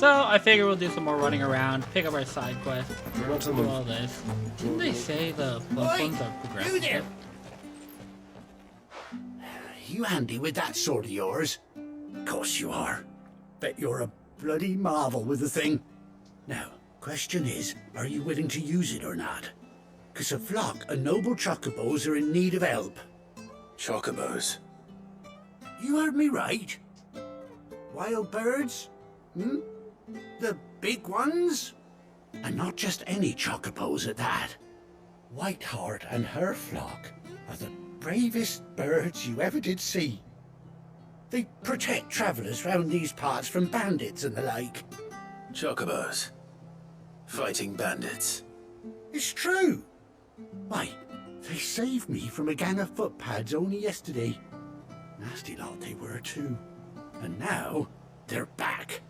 So I figure we'll do some more running around, pick up our side quest, What's do all this. Didn't they say the plus ones are progressive? You handy with that sword of yours? Course you are. Bet you're a bloody marvel with the thing. Now, question is, are you willing to use it or not? 'Cause a flock of noble chocobos are in need of help. Chocobos? You heard me right. Wild birds? The big ones? And not just any chocobos at that. Whiteheart and her flock are the bravest birds you ever did see. They protect travellers round these parts from bandits and the like. Chocobos? Fighting bandits? It's true. Why, they saved me from a gang of footpads only yesterday. Nasty lot they were too. And now they're back,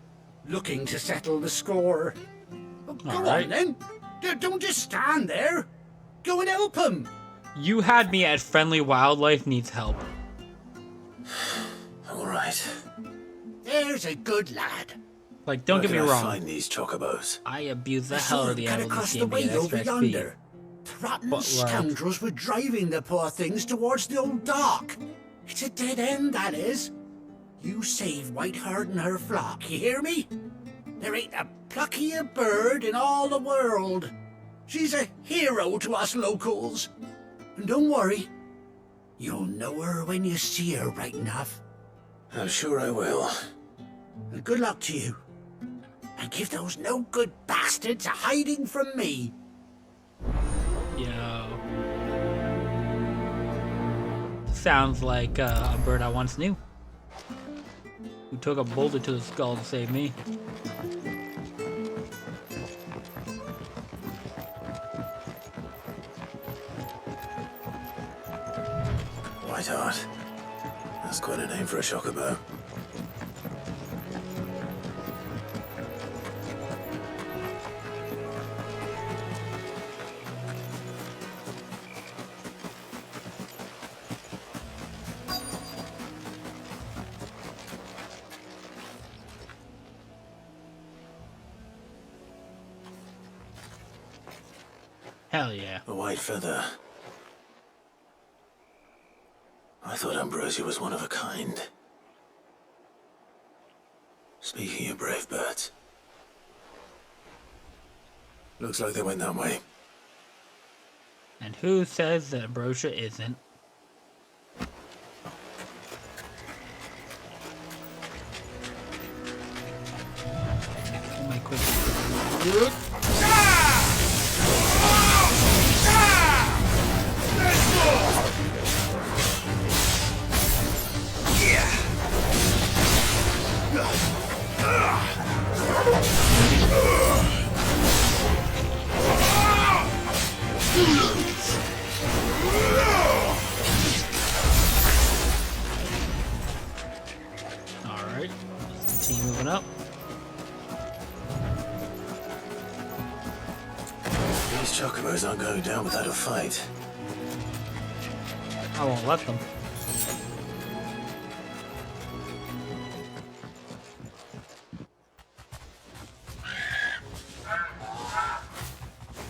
looking to settle the score. Oh, go on then. Don't just stand there. Go and help them. You had me at friendly wildlife needs help. All right. There's a good lad. Like, don't get me Where can I wrong. find these chocobos? I abuse the I hell saw out of them the cut animals across this the game to way get over extra XP. yonder. The rotten But, like- scoundrels were driving the poor things towards the old dock. It's a dead end, that is. You save Whiteheart and her flock, you hear me? There ain't a pluckier bird in all the world. She's a hero to us locals. And don't worry, you'll know her when you see her right enough. I'm sure I will. And good luck to you. And give those no-good bastards a hiding from me. Yo. Sounds like a bird I once knew. Who took a boulder to the skull to save me. Whiteheart. That's quite a name for a chocobo. Hell yeah. A white feather. I thought Ambrosia was one of a kind. Speaking of brave birds. Looks like they went that way. And who says that Ambrosia isn't? Oh my goodness. Alright, team moving up. These chocobos aren't going down without a fight. I won't let them.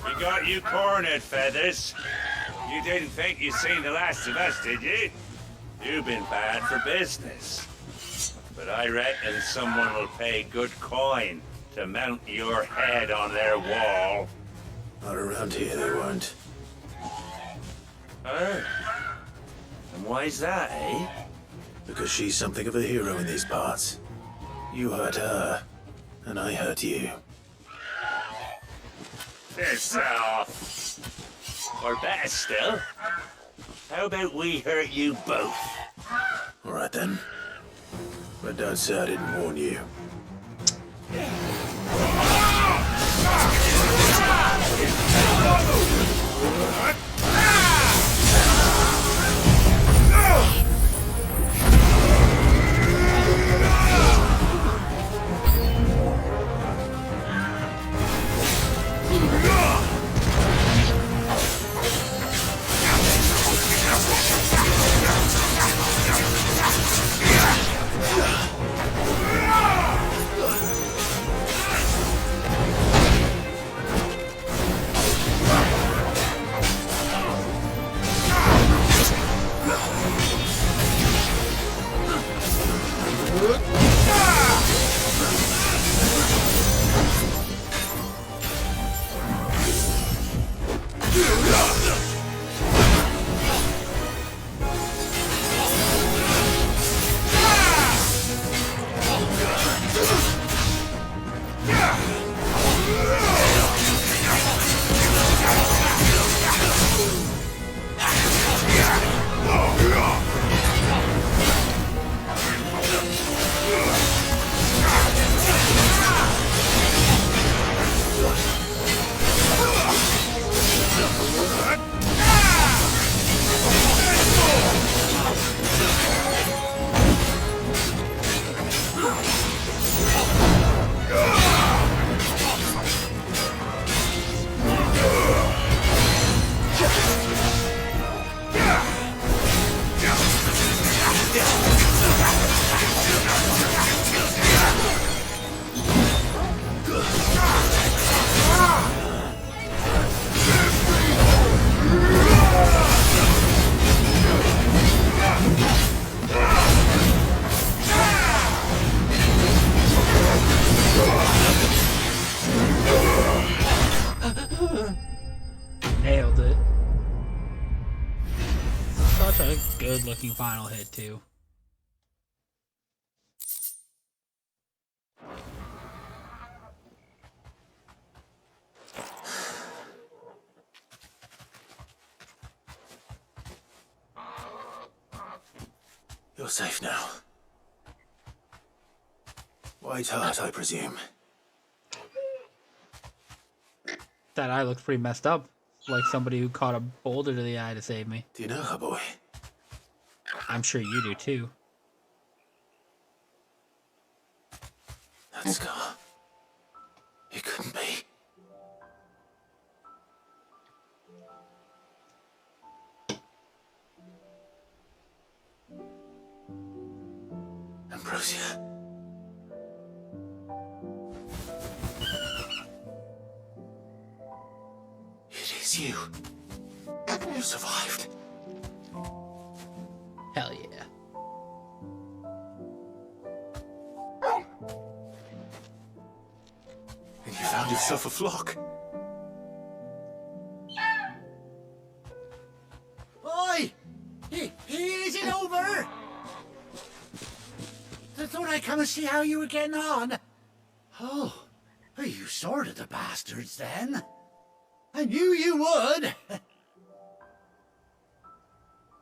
We got you cornered, Feathers. You didn't think you'd seen the last of us, did you? You've been bad for business. But I reckon someone will pay good coin to mount your head on their wall. Not around here, they weren't. Oh. And why's that, eh? Because she's something of a hero in these parts. You hurt her, and I hurt you. Piss off. Or better still, how about we hurt you both? All right then. But don't say I didn't warn you. looking final hit too. You're safe now. White Heart, I presume. That eye looks pretty messed up. Like somebody who caught a boulder to the eye to save me. Do you know her, boy? I'm sure you do too. That scar. It couldn't be. Ambrosia. It is you. You survived. Hell yeah. And you found yourself a flock. Oi! Is it over? I thought I'd come and see how you were getting on. Oh, you sorted the bastards then. I knew you would.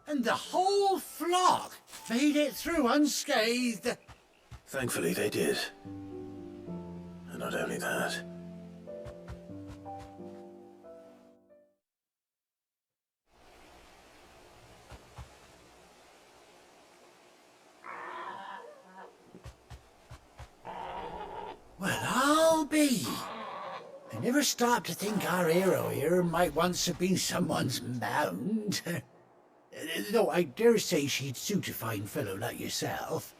And the whole flock made it through unscathed. Thankfully, they did. And not only that. Well, I'll be. I never stopped to think our hero here might once have been someone's mount. Though I dare say she'd suit a fine fellow like yourself.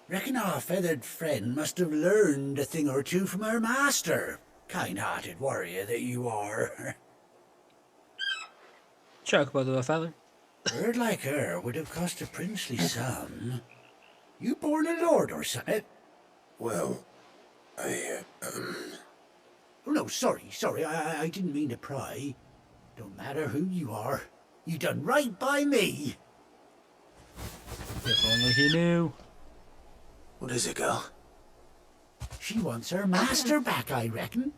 Reckon our feathered friend must have learned a thing or two from her master. Kind-hearted warrior that you are. Chocobo to a feather. A bird like her would have cost a princely sum. You born a lord or something? Well, Oh, no, sorry. I didn't mean to pry. Don't matter who you are. You done right by me. If only he knew. what is it, girl? She wants her master back, I reckon.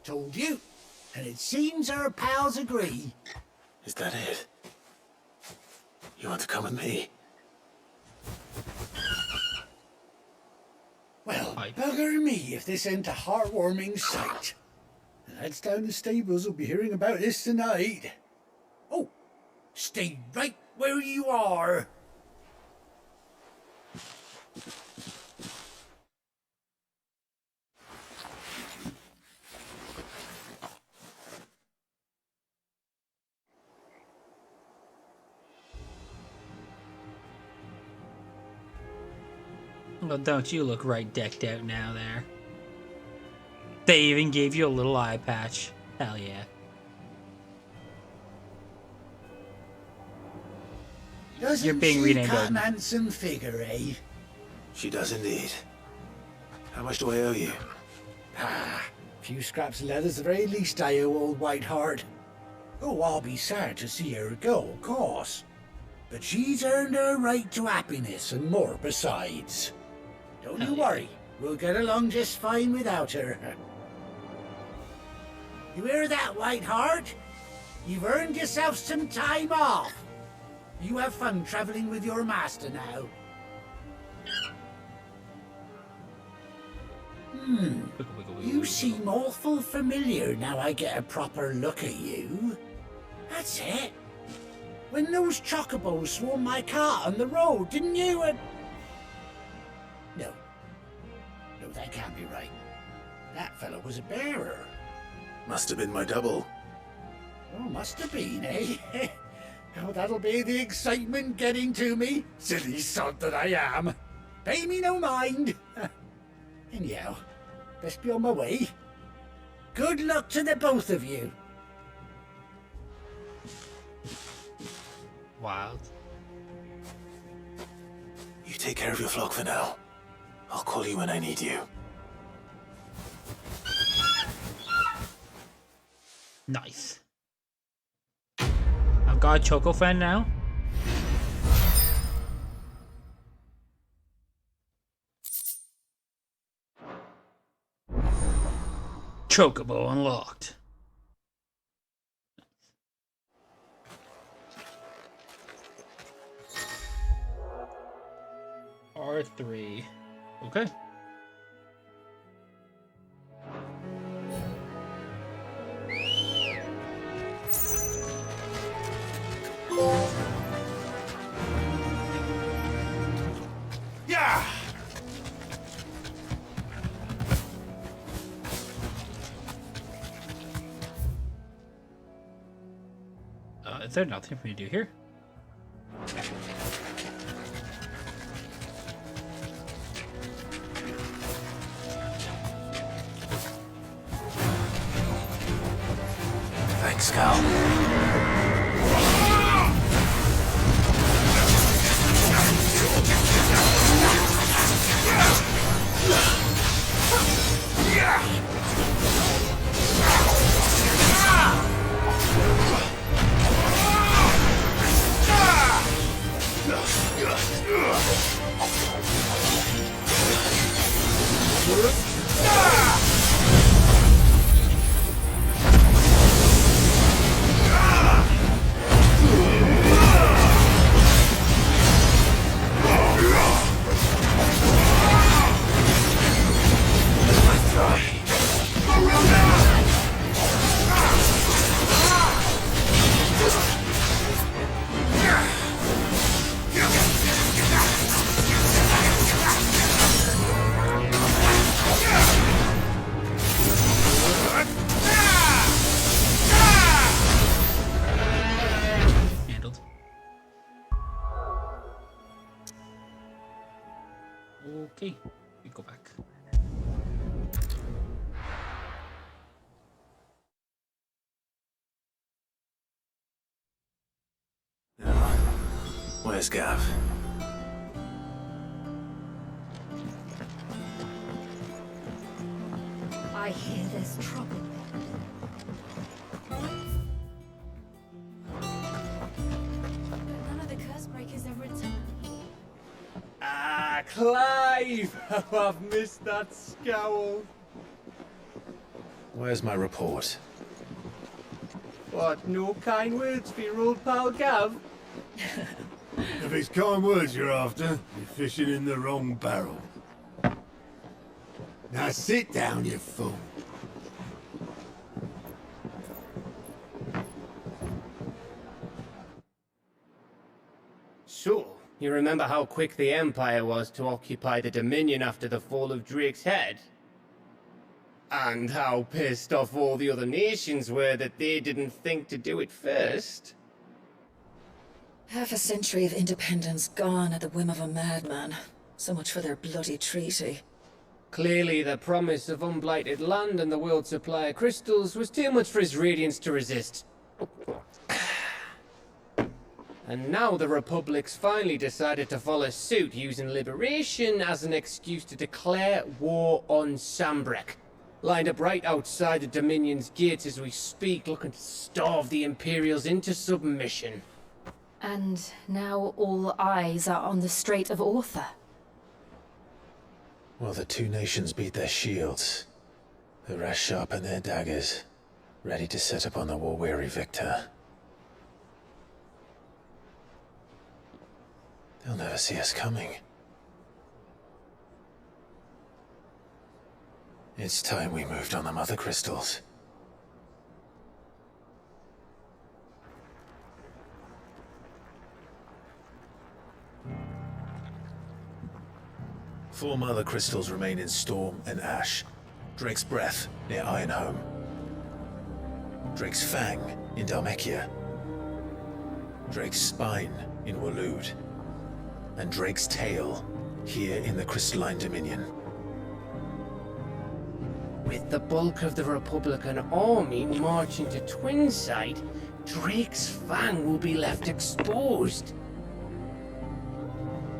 Told you. And it seems our pals agree. Is that it? You want to come with me? Well, Aye. bugger me if this ain't a heartwarming sight. The lads down the stables will be hearing about this tonight. Oh, stay right where you are. Well, don't you look right decked out now there. They even gave you a little eye patch. Hell yeah. Doesn't You're being she renamed cut an Odin. handsome figure, eh? She does indeed. How much do I owe you? A few scraps of leather's the very least I owe old Whiteheart. Oh, I'll be sad to see her go, of course. But she's earned her right to happiness and more besides. Don't you worry, we'll get along just fine without her. You hear that, Whiteheart? You've earned yourself some time off. You have fun traveling with your master now. You seem awful familiar now I get a proper look at you. That's it. When those chocobos swarmed my cart on the road, didn't you? No, that can't be right. That fellow was a bearer. Must have been my double. Oh, must have been, eh? Oh, that'll be the excitement getting to me. Silly sod that I am. Pay me no mind. Anyhow, best be on my way. Good luck to the both of you. Wild. You take care of your flock for now. I'll call you when I need you. Nice. I've got a Choco fan now. Chocobo unlocked. R3. Okay. Yeah! Is there nothing for me to do here? Thanks, Cal. Handled. Okay, we go back. Where's Gav? I hear there's trouble. But none of the curse breakers have returned. Ah, Clive! How I've missed that scowl. Where's my report? What, no kind words for your old pal Gav? If it's kind words you're after, you're fishing in the wrong barrel. Now sit down, you fool. So, you remember how quick the Empire was to occupy the Dominion after the fall of Drake's head? And how pissed off all the other nations were that they didn't think to do it first? Half a century of independence gone at the whim of a madman. So much for their bloody treaty. Clearly, the promise of unblighted land and the world supply of crystals was too much for his radiance to resist. And now the Republic's finally decided to follow suit, using liberation as an excuse to declare war on Sambrek. Lined up right outside the Dominion's gates as we speak, looking to starve the Imperials into submission. And now all eyes are on the Strait of Author. Well, the two nations beat their shields. The rest sharpen their daggers, ready to set upon the war-weary victor. They'll never see us coming. It's time we moved on the mother crystals. Four mother crystals remain in Storm and Ash. Drake's Breath near Ironhome. Drake's Fang in Dhalmekia. Drake's Spine in Waloed. And Drake's Tail here in the Crystalline Dominion. With the bulk of the Republican army marching to Twinside, Drake's Fang will be left exposed.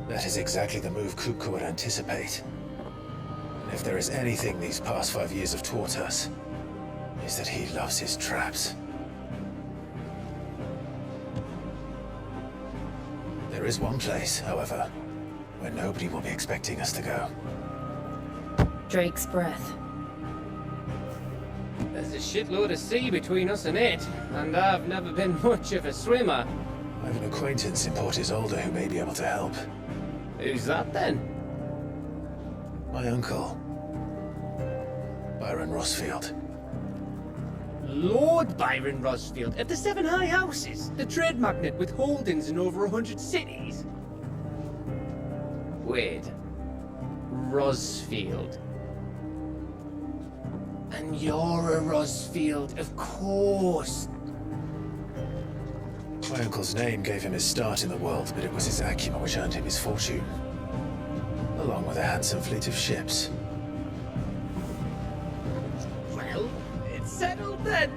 That is exactly the move Kupka would anticipate. And if there is anything these past 5 years have taught us, is that he loves his traps. There is one place, however, where nobody will be expecting us to go. Drake's breath. There's a shitload of sea between us and it, and I've never been much of a swimmer. I have an acquaintance in Port Isolde who may be able to help. Who's that then? My uncle, Byron Rossfield. Lord Byron Rosfield of the Seven High Houses, the trade magnate with holdings in over 100 cities. Wait, Rosfield. And you're a Rosfield, of course. My uncle's name gave him his start in the world, but it was his acumen which earned him his fortune, along with a handsome fleet of ships. Well, it's settled then.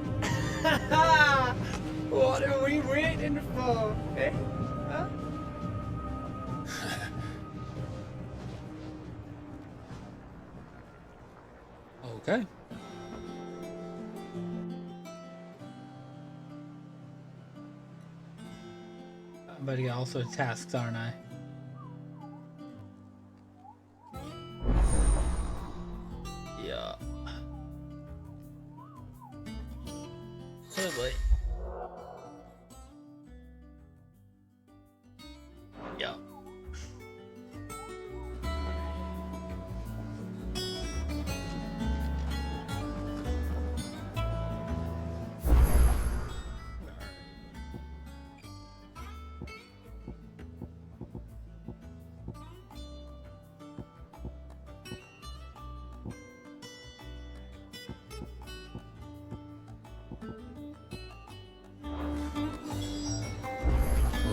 What are we waiting for, eh? Huh? Okay. But he also tasks, aren't I? Yeah. Oh boy. Yeah.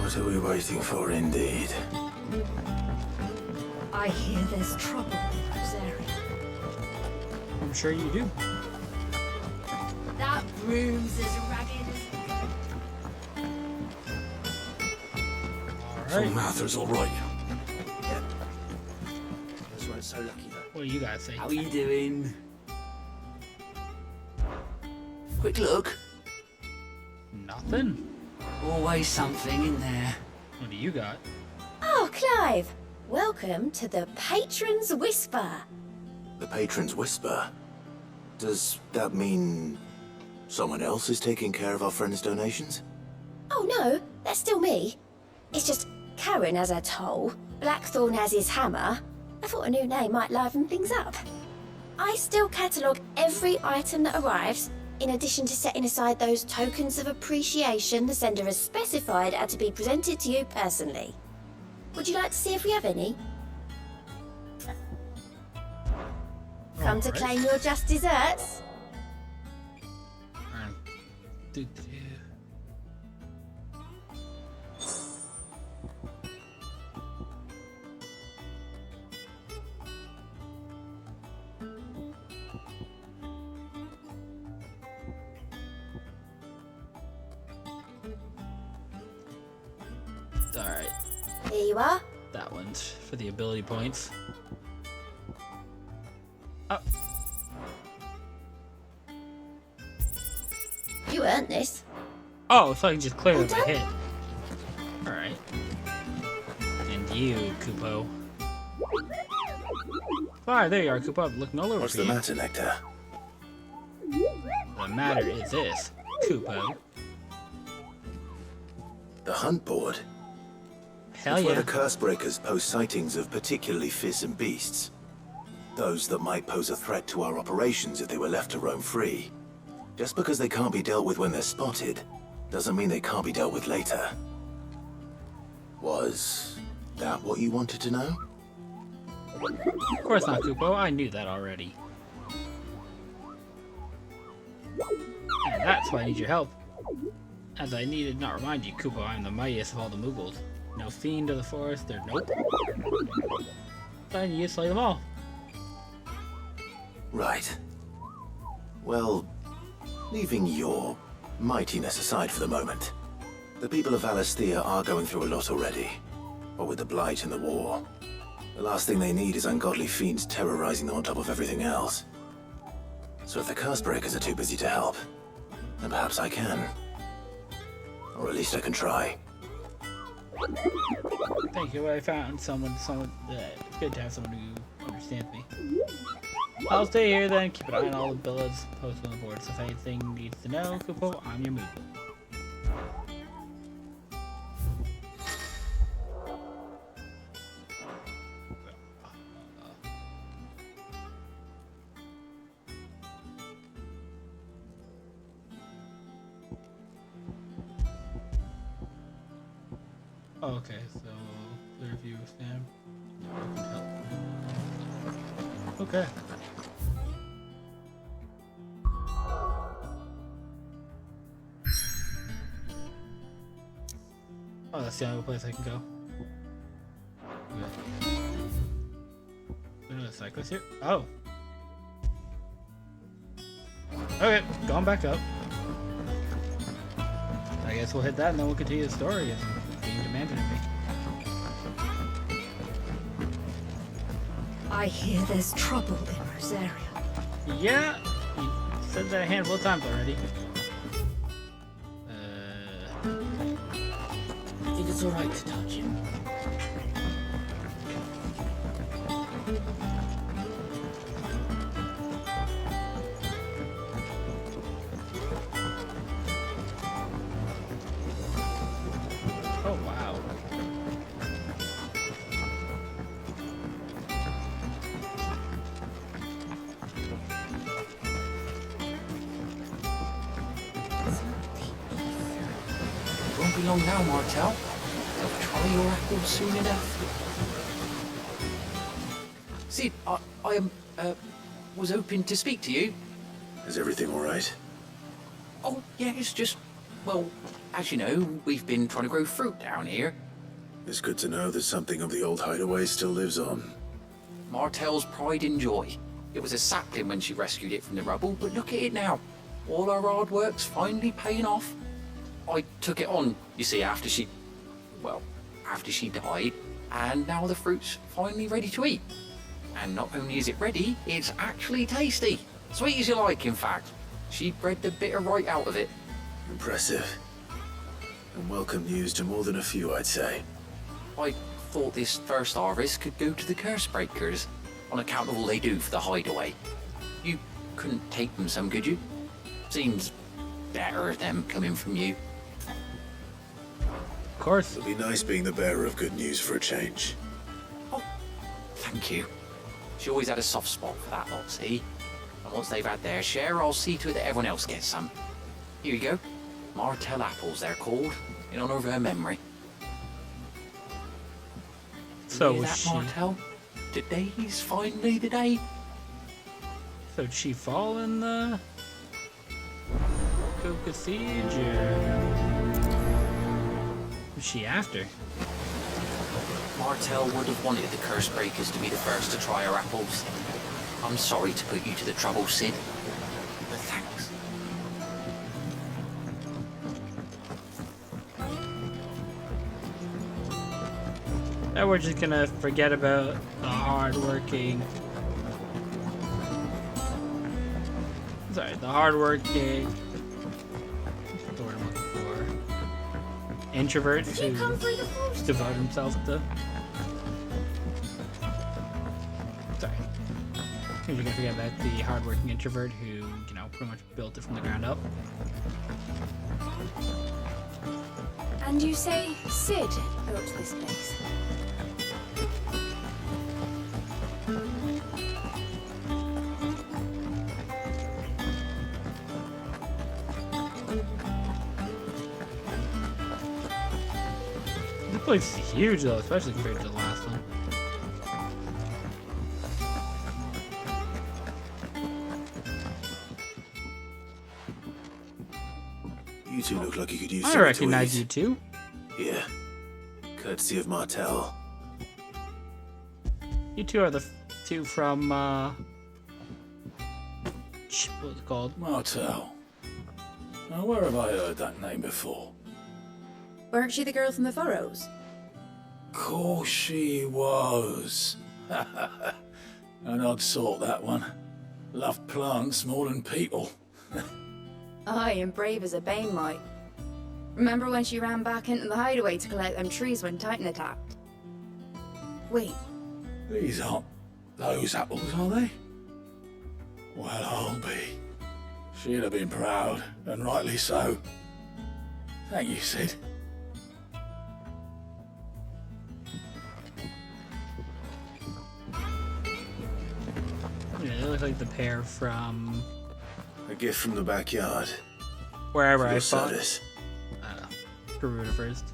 What are we waiting for, indeed? I hear there's trouble in those areas. I'm sure you do. That broom's as ragged as... Alright. Mather's all right. Yeah. Those weren't so lucky, though. What do you guys think? How are you doing? Quick look. Nothing. Always something in there. What do you got? Oh, Clive! Welcome to the Patron's Whisper. The Patron's Whisper? Does that mean someone else is taking care of our friends' donations? Oh no, that's still me. It's just Karen has her toll, Blackthorn has his hammer. I thought a new name might liven things up. I still catalogue every item that arrives, in addition to setting aside those tokens of appreciation the sender has specified are to be presented to you personally. Would you like to see if we have any? Come to Alright. claim your just desserts? Do-do. Alright, Here you are. that one's for the ability points. Oh, You earned this. oh, so I can just clear All if I done? hit. Alright. And you, Kupo. Alright, there you are, Kupo. I'm looking all over What's for the you. matter, Nectar? The matter is this, Kupo. The hunt board? Hell It's where yeah. the Cursebreakers post sightings of particularly fearsome beasts. Those that might pose a threat to our operations if they were left to roam free. Just because they can't be dealt with when they're spotted, doesn't mean they can't be dealt with later. Was that what you wanted to know? Of course not, Kupo. I knew that already. And that's why I need your help. As I needed not remind you, Kupo, I am the mightiest of all the Muggles. No fiend of the forest, they're nope. I need you to slay them all. Right. Well, leaving your mightiness aside for the moment, the people of Valisthea are going through a lot already. What with the Blight and the war, the last thing they need is ungodly fiends terrorizing them on top of everything else. So if the Cursebreakers are too busy to help, then perhaps I can. Or at least I can try. Thank you. I found someone. It's good to have someone who understands me. I'll stay here then. Keep an eye on all the billets posted on the board. So if anything needs to know, Kupo, I'm your Moogle. Okay, so clear view of Sam. Okay. Oh, that's the only place I can go. Okay. There's a cyclist here. Oh. Okay, going back up. I guess we'll hit that and then we'll continue the story as being demanded of me. I hear there's trouble in Rosaria. Yeah, you said that a handful of times already. I think it's alright to touch him. Oh, wow. Won't be long now, Martel. They'll try your apples soon enough. Sid, I was hoping to speak to you. Is everything all right? Oh, yeah, it's just, well, as you know, we've been trying to grow fruit down here. It's good to know that something of the old hideaway still lives on. Martel's pride and joy. It was a sapling when she rescued it from the rubble, but look at it now. All our hard work's finally paying off. I took it on, you see, after she died, and now the fruit's finally ready to eat. And not only is it ready, it's actually tasty. Sweet as you like, in fact. She bred the bitter right out of it. Impressive. And welcome news to more than a few, I'd say. I thought this first harvest could go to the curse breakers, on account of all they do for the hideaway. You couldn't take them some, could you? Seems better them coming from you. Of course. It'll be nice being the bearer of good news for a change. Oh, thank you. She always had a soft spot for that lot, see? And once they've had their share, I'll see to it that everyone else gets some. Here you go. Martel apples, they're called, in honor of her memory. So hear was that, she... Martel? Today's finally the day. So did she fall in the... Coca Siege, or... Was she after? Martel would have wanted the curse breakers to be the first to try her apples. I'm sorry to put you to the trouble, Sid, but thanks. Now we're just gonna forget about the hard-working... Sorry, the hard-working... What's the word I'm looking for? Introvert who devote himself to... Sorry. You're gonna forget about the hard-working introvert who, you know, pretty much built it from the ground up. And you say Sid built this place? This place is huge though, especially compared to the last one. You two look like you could use I something recognize to eat. you too. Here. Courtesy of Martel. You two are the two from, what's it called? Martel. Now, where have I heard that name before? Weren't she the girl from the Furrows? Course she was. An odd sort, that one. Loved plants more than people. Aye, and brave as a Banemite. Remember when she ran back into the hideaway to collect them trees when Titan attacked? Wait, These aren't those apples, are they? Well, I'll be. She'd have been proud, and rightly so. Thank you, Sid. Yeah, they look like the pair from A gift from the backyard. wherever For I your fought. service. Peruta first.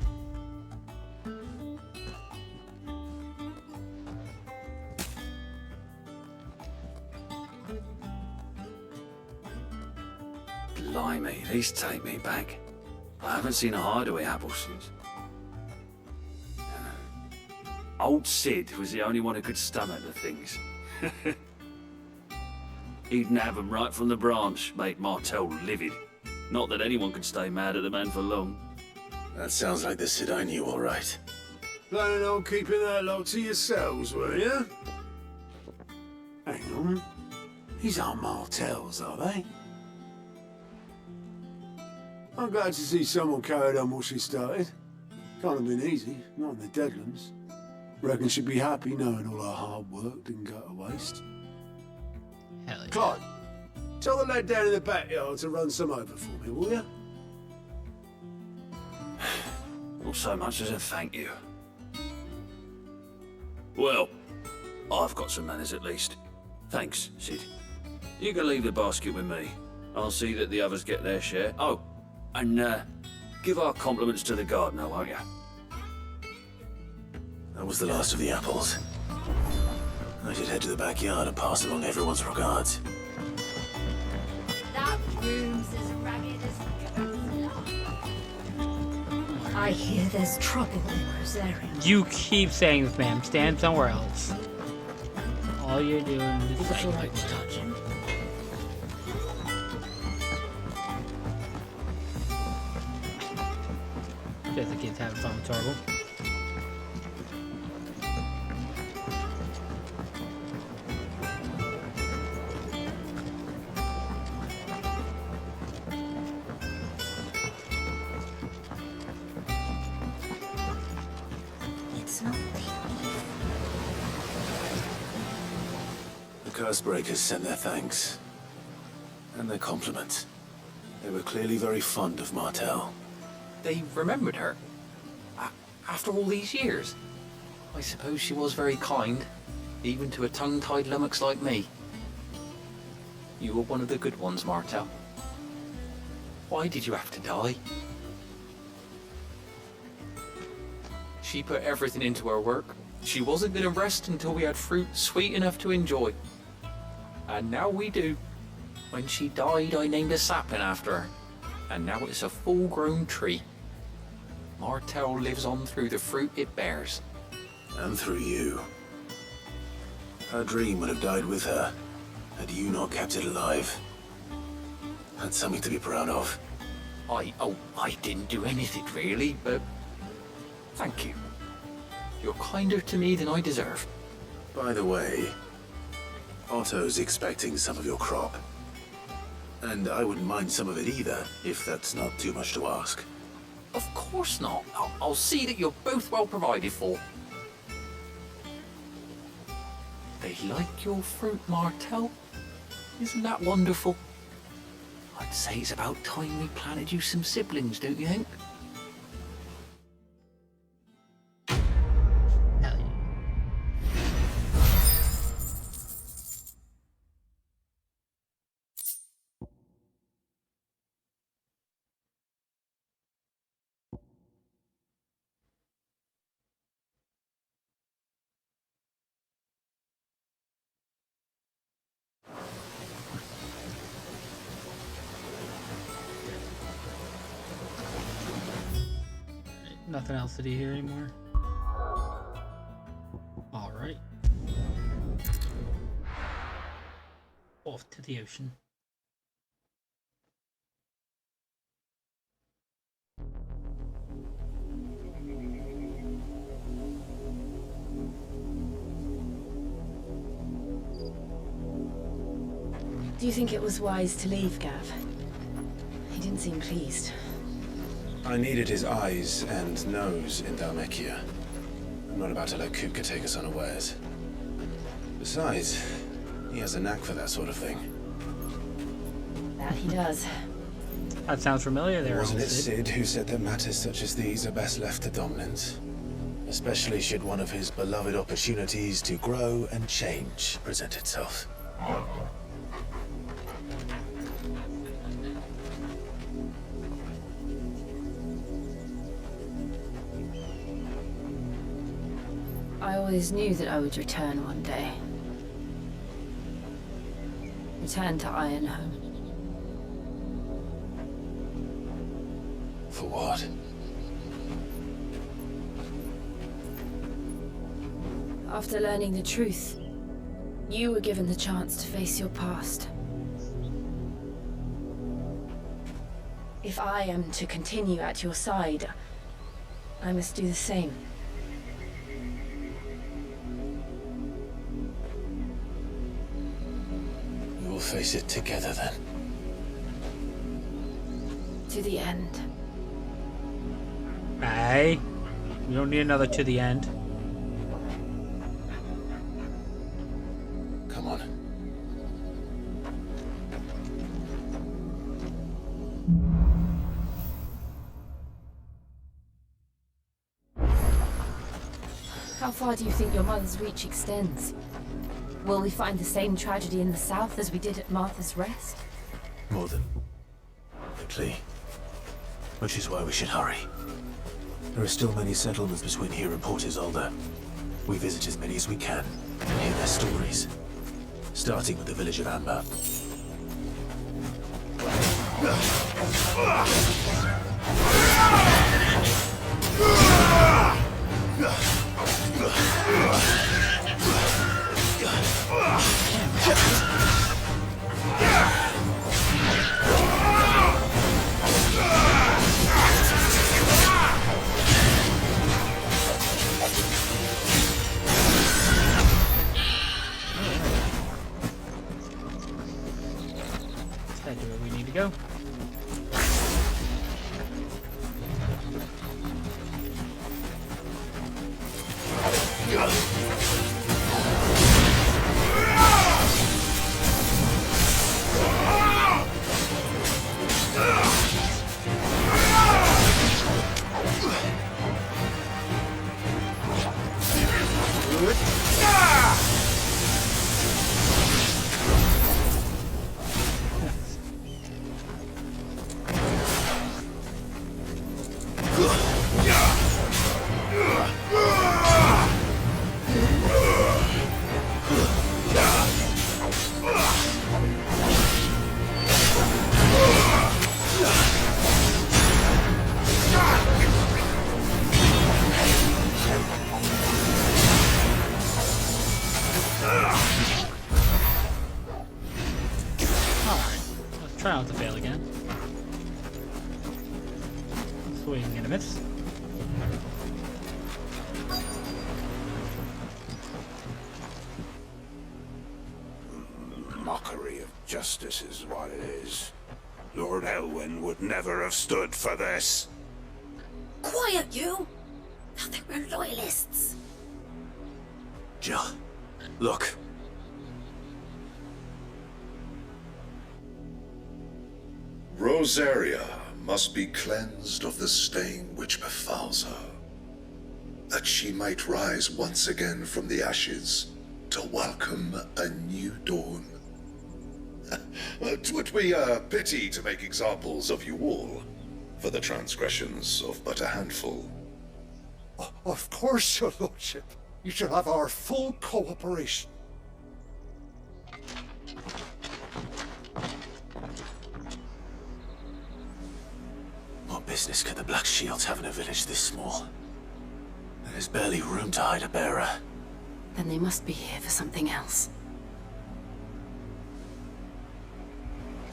Blimey, these take me back. I haven't seen a hideaway apple since. Old Sid was the only one who could stomach the things. He'd nab 'em right from the branch, made Martel livid. Not that anyone could stay mad at the man for long. That sounds like the Sid I knew, all right. Planning on keeping that lot to yourselves, were you? Hang on. These aren't Martels, are they? I'm glad to see someone carried on what she started. Can't have been easy, not in the Deadlands. Reckon she'd be happy knowing all her hard work didn't go to waste. Hell yeah. Clyde, tell the lad down in the backyard to run some over for me, will you? Not so much as a thank you. Well, I've got some manners at least. Thanks, Sid. You can leave the basket with me. I'll see that the others get their share. Oh, and give our compliments to the gardener, won't you? That was the last of the apples. I should head to the backyard and pass along everyone's regards. That room's as ragged as I hear there's trouble in those areas. You keep saying this, ma'am. Stand somewhere else. All you're doing is Is it saying alright to touch him? Just the kids having fun with Torgal. It's not The Cursebreakers sent their thanks. And their compliments. They were clearly very fond of Martel. They remembered her. After all these years. I suppose she was very kind, even to a tongue-tied lummox like me. You were one of the good ones, Martel. Why did you have to die? She put everything into her work. She wasn't going to rest until we had fruit sweet enough to enjoy. And now we do. When she died, I named a sapling after her. And now it's a full-grown tree. Martel lives on through the fruit it bears. And through you. Her dream would have died with her, had you not kept it alive. That's something to be proud of. I didn't do anything really, but thank you. You're kinder to me than I deserve. By the way, Otto's expecting some of your crop. And I wouldn't mind some of it either, if that's not too much to ask. Of course not. I'll see that you're both well provided for. They like your fruit, Martel. Isn't that wonderful? I'd say it's about time we planted you some siblings, don't you think? Hell yeah. Nothing else to do here anymore. Alright. Off to the ocean. Do you think it was wise to leave, Gav? He didn't seem pleased. I needed his eyes and nose in Dhalmekia. I'm not about to let Kupka take us unawares. Besides, he has a knack for that sort of thing. That he does. That sounds familiar there, Wasn't old it Sid who said that matters such as these are best left to dominance? Especially should one of his beloved opportunities to grow and change present itself. I always knew that I would return one day. Return to Ironhome. For what? After learning the truth, you were given the chance to face your past. If I am to continue at your side, I must do the same. We will face it together then. To the end. Aye. We don't need another to the end. Come on. How far do you think your mother's reach extends? Will we find the same tragedy in the south as we did at Martha's Rest? More than likely. Which is why we should hurry. There are still many settlements between here and Port Isolde. We visit as many as we can and hear their stories. Starting with the village of Amber. Let's head to where we need to go. Try not to fail again. Swing and a miss. Mockery of justice is what it is. Lord Elwyn would never have stood for this. Quiet, you! Thought they were loyalists. Jill, look. Rosaria must be cleansed of the stain which befalls her, that she might rise once again from the ashes to welcome a new dawn. 'Twould be a pity to make examples of you all, for the transgressions of but a handful. Of course, your lordship. You shall have our full cooperation. What business could the Black Shields have in a village this small? There's barely room to hide a bearer. Then they must be here for something else.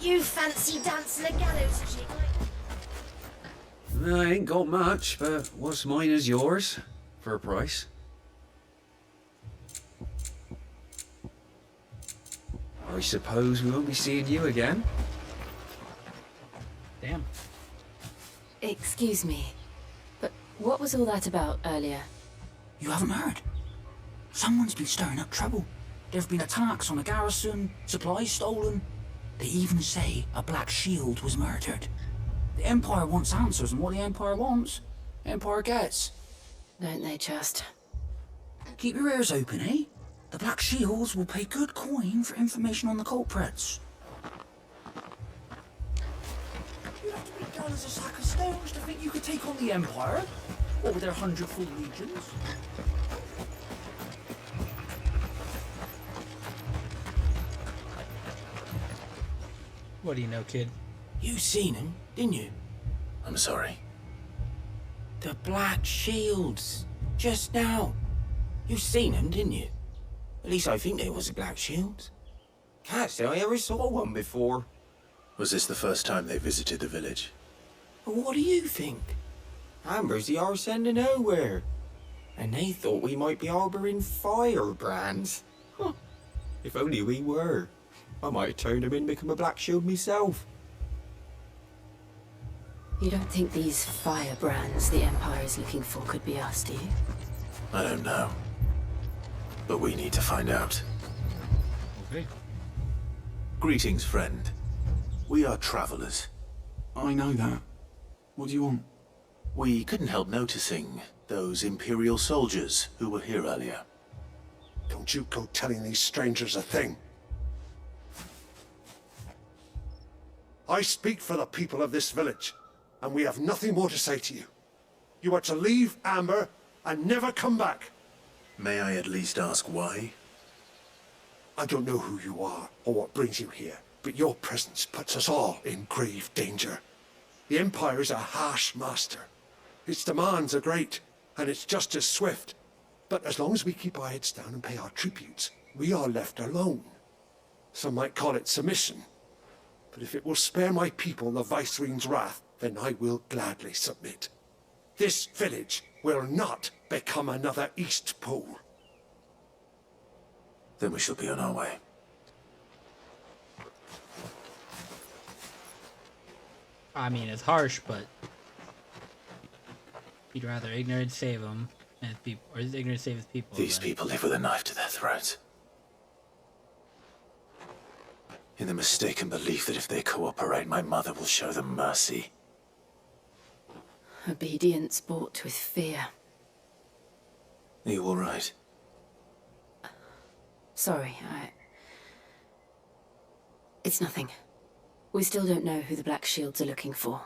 You fancy dancing a gallows jig? I ain't got much, but what's mine is yours, for a price. I suppose we won't be seeing you again? Damn. Excuse me, but what was all that about earlier? You haven't heard? Someone's been stirring up trouble. There have been attacks on the garrison, supplies stolen. They even say a Black Shield was murdered. The Empire wants answers, and what the Empire wants, Empire gets. Don't they just? Keep your ears open, eh? The Black Shields will pay good coin for information on the culprits. You'd have to be dull as a sack of stones to think you could take on the Empire, or with their 100-foot legions. What do you know, kid? You seen him, didn't you? I'm sorry. The Black Shields. Just now. You seen them, didn't you? At least I think they was the Black Shields. Can't say I ever saw one before. Was this the first time they visited the village? But what do you think? Amber's the arse end of nowhere. And they thought we might be harbouring firebrands. Huh. If only we were. I might have turned them in and become a Black Shield myself. You don't think these firebrands the Empire is looking for could be us, do you? I don't know. But we need to find out. Okay. Greetings, friend. We are travelers. I know that. What do you want? We couldn't help noticing those Imperial soldiers who were here earlier. Don't you go telling these strangers a thing. I speak for the people of this village, and we have nothing more to say to you. You are to leave Amber and never come back. May I at least ask why? I don't know who you are or what brings you here, but your presence puts us all in grave danger. The Empire is a harsh master. Its demands are great, and its justice swift. But as long as we keep our heads down and pay our tributes, we are left alone. Some might call it submission. But if it will spare my people the Viceroy's wrath, then I will gladly submit. This village will not become another East Pole. Then we shall be on our way. I mean, it's harsh, but you'd rather ignorant save them, and people, or is ignorant save his people? These people live with a knife to their throats. In the mistaken belief that if they cooperate, my mother will show them mercy. Obedience bought with fear. Are you all right? Sorry, It's nothing. We still don't know who the Black Shields are looking for.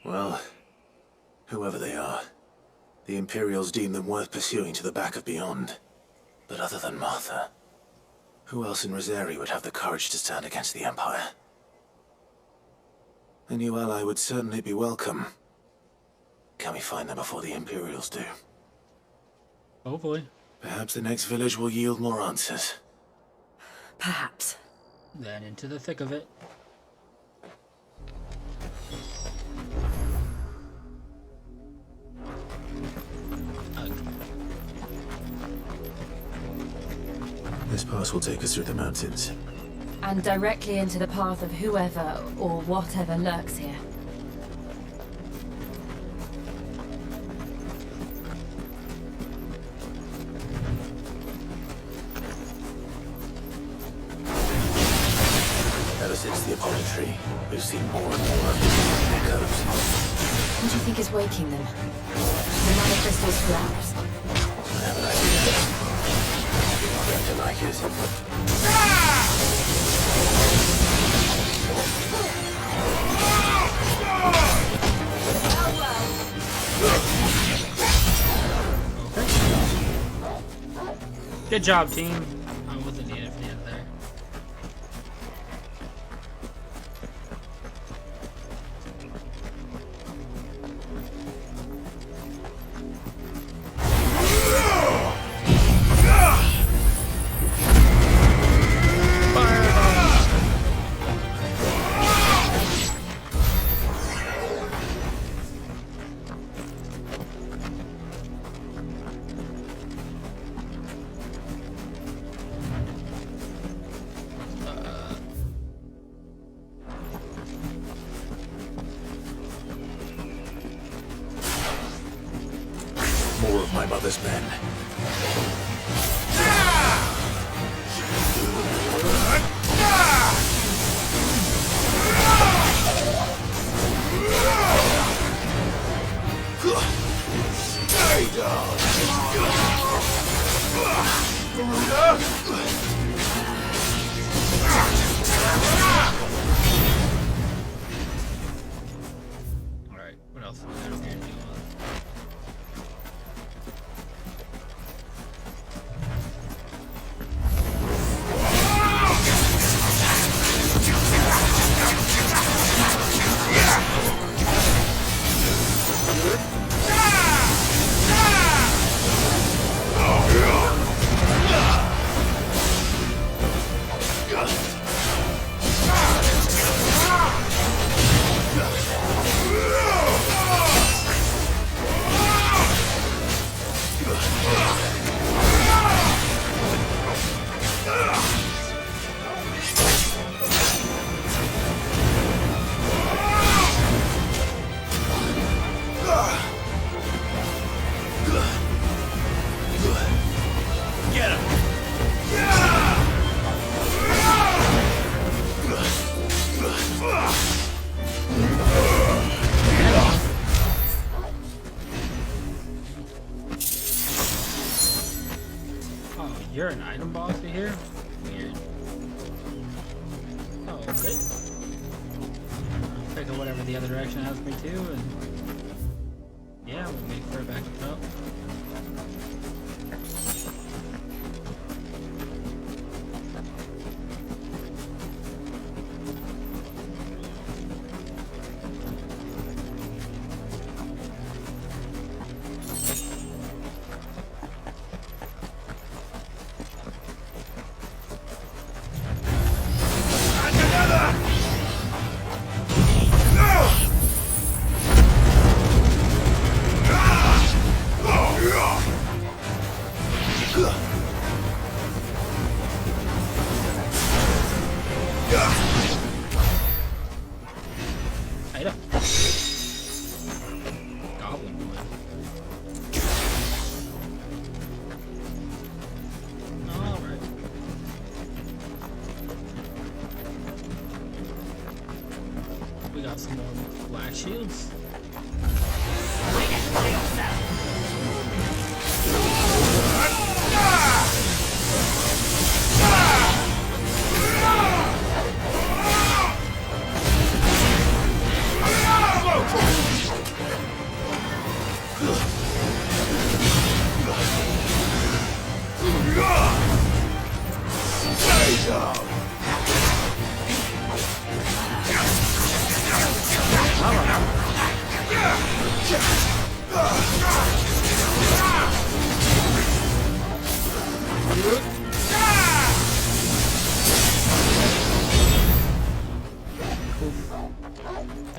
Well, whoever they are, the Imperials deem them worth pursuing to the back of beyond. But other than Martha, who else in Rosari would have the courage to stand against the Empire? A new ally would certainly be welcome. Can we find them before the Imperials do? Hopefully. Perhaps the next village will yield more answers. Perhaps. Then into the thick of it. This pass will take us through the mountains. And directly into the path of whoever or whatever lurks here. Ever since the Apollo tree, we've seen more and more of these echoes. What do you think is waking them? The mana crystal's collapse? I have an idea. You're going to like it. Good job, team. I wasn't needed for the end there. father's men. Stay down. Alright, what else is there to do? Get him! Oh, you're an item boss here? Weird. Oh, okay. I'll pick up whatever the other direction has me to, and yeah, we'll make for back up. Item. Goblin boy. Alright. We got some more black shields.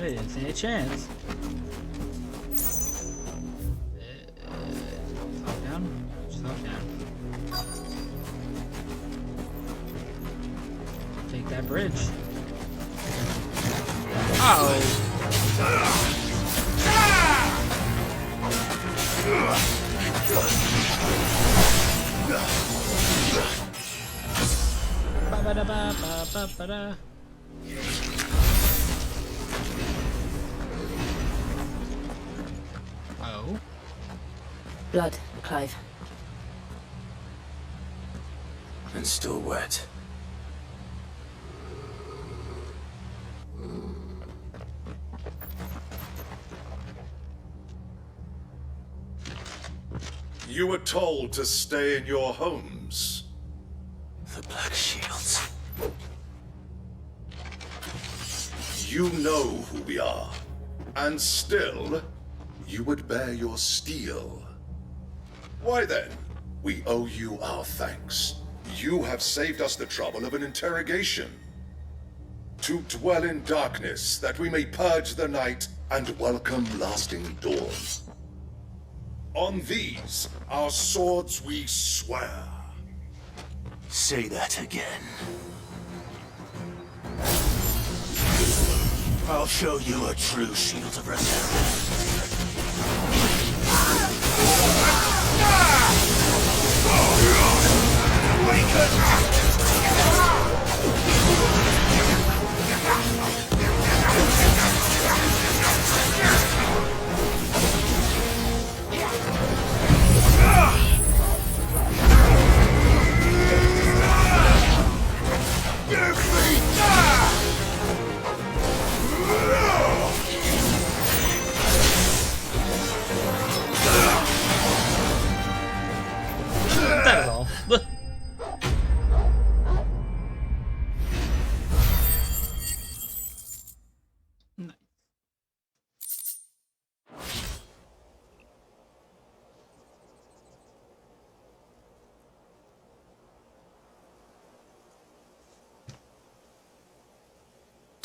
I didn't see a chance. Stop down. Stop down. Take that bridge. Oh. Ba-ba-da-ba-ba-ba-ba-da. Oh. Blood, Clive. And still wet. You were told to stay in your homes. The Black Shields. You know who we are. And still, you would bear your steel. Why then, we owe you our thanks. You have saved us the trouble of an interrogation. To dwell in darkness, that we may purge the night and welcome lasting dawn. On these, our swords we swear. Say that again. I'll show you a true shield of resistance.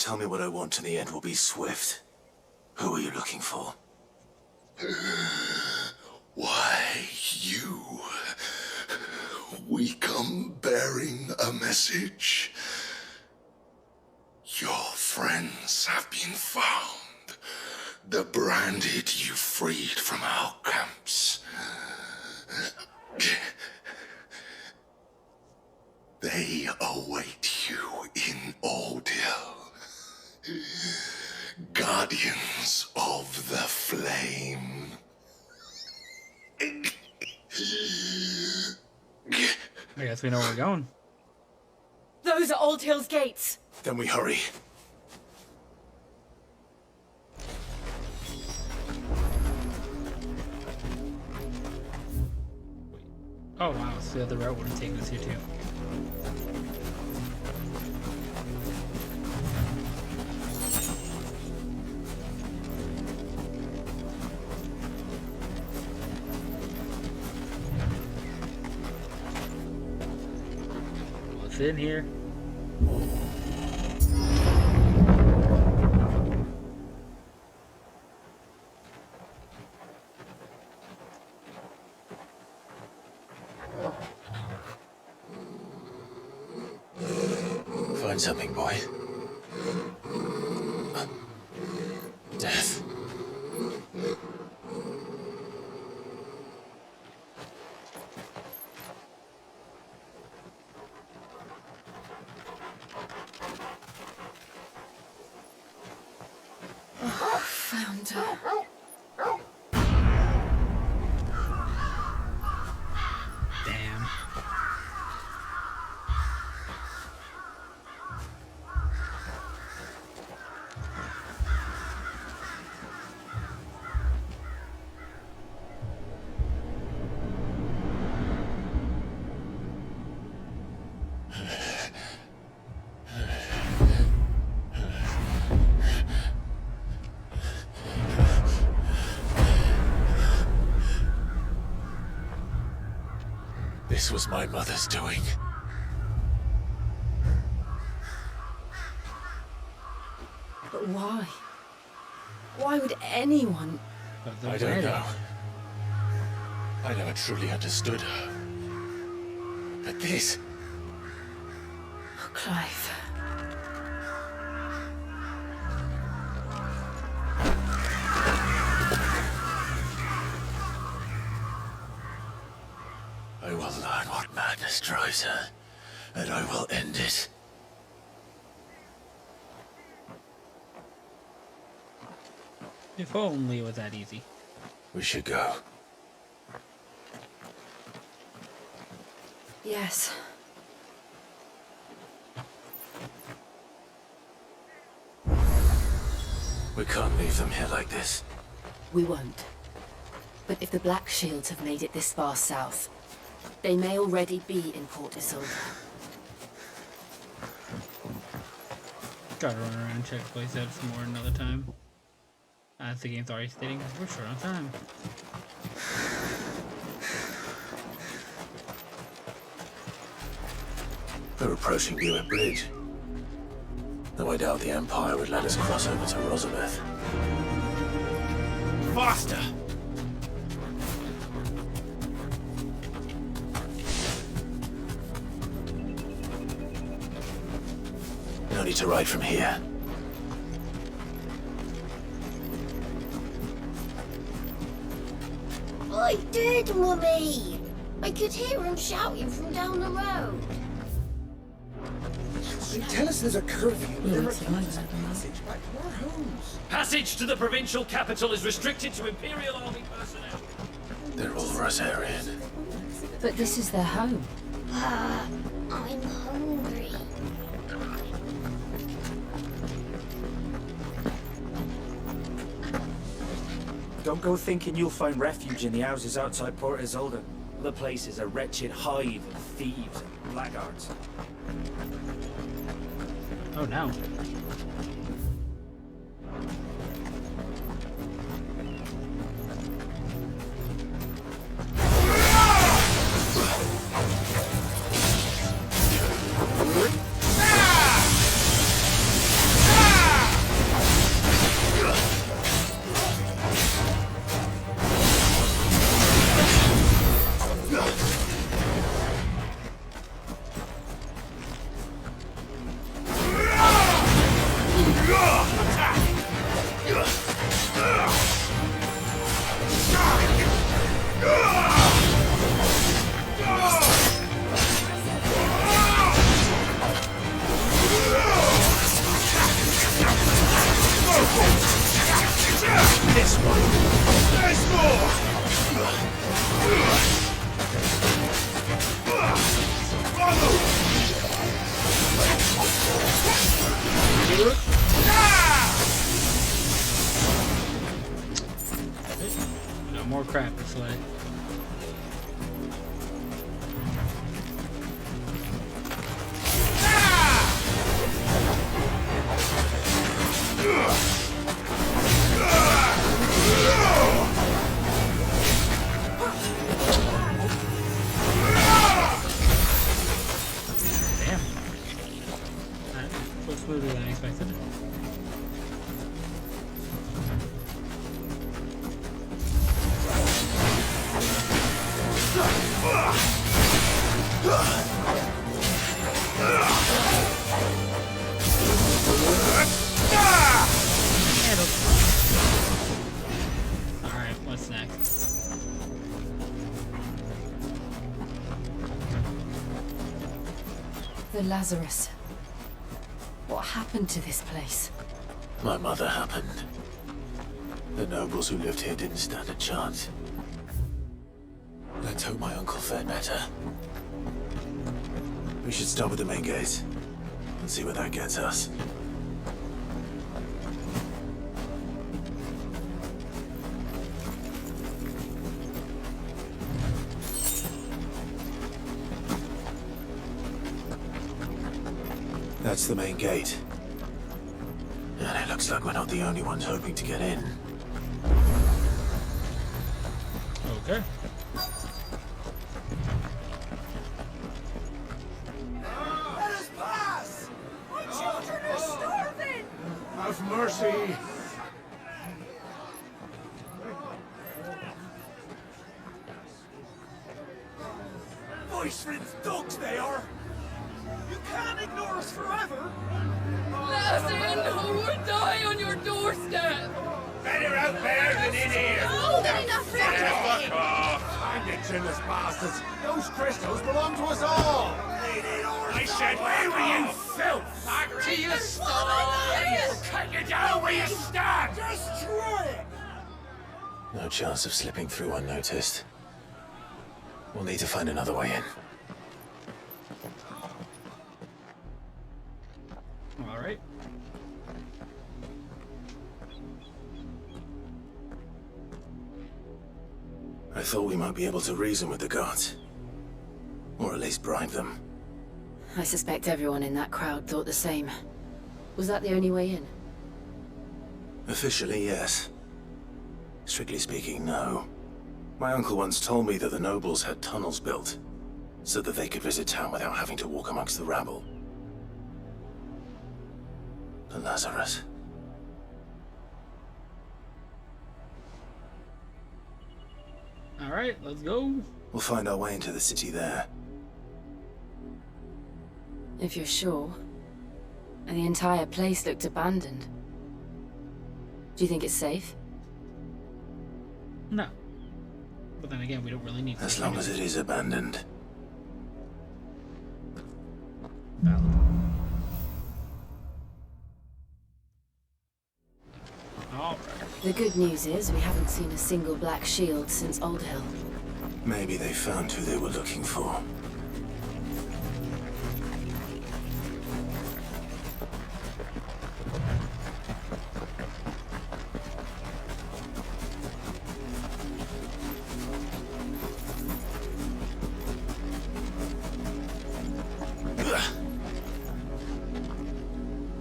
Tell me what I want and the end will be swift. Who are you looking for? Why, you. We come bearing a message. Your friends have been found. The branded you freed from our camps. They await you in Ordeal. Guardians of the Flame. I guess we know where we're going. Those are Old Hill's gates. Then we hurry. Oh wow, so the other route would have taken us here too. What's in here? Find something, boy. Death. Found her. Damn. This was my mother's doing. But why? Why would anyone? I don't know. I never truly understood her. But this... Oh, Clive. I will learn what madness drives her, and I will end it. If only it was that easy. We should go. Yes. We can't leave them here like this. We won't. But if the Black Shields have made it this far south, they may already be in Port Isolde. Gotta run around and check the place out some more another time. As the game's already stating, we're short on time. We're approaching Buick Bridge. Though I doubt the Empire would let us cross over to Rosabeth. Faster! No need to ride from here. I did, Mummy! I could hear him shouting from down the road. They tell us there's a curfew, but never find us a passage back to our homes. Passage to the provincial capital is restricted to Imperial Army personnel. They're all Rosarian. But this is their home. I'm hungry. Don't go thinking you'll find refuge in the houses outside Port Isolde. The place is a wretched hive of thieves and blackguards. Oh no. Alright, what's next? The Lazarus. What happened to this place? My mother happened. The nobles who lived here didn't stand a chance. Let's hope my uncle fared better. We should start with the main gate and see where that gets us. That's the main gate. And it looks like we're not the only ones hoping to get in. Okay. Let us pass! My children are starving! Have mercy! Voice-rinsed dogs they are! You can't ignore us forever! Let us in or we'll die on your doorstep! Better out there than in here! More than enough for everybody! Fuck off! Hang it, chinless bastards! Those crystals belong to us all! I said, where were you, filth? Back to your stalls! Cut you down where you stand! Destroy it! No chance of slipping through unnoticed. We'll need to find another way in. Alright. I thought we might be able to reason with the guards. Or at least bribe them. I suspect everyone in that crowd thought the same. Was that the only way in? Officially, yes. Strictly speaking, no. My uncle once told me that the nobles had tunnels built, so that they could visit town without having to walk amongst the rabble. The Lazarus. Alright, let's go. We'll find our way into the city there. If you're sure. And the entire place looked abandoned. Do you think it's safe? No. But then again, we don't really need to. As long as it is abandoned. Valid. Alright. The good news is we haven't seen a single black shield since Old Hill. Maybe they found who they were looking for.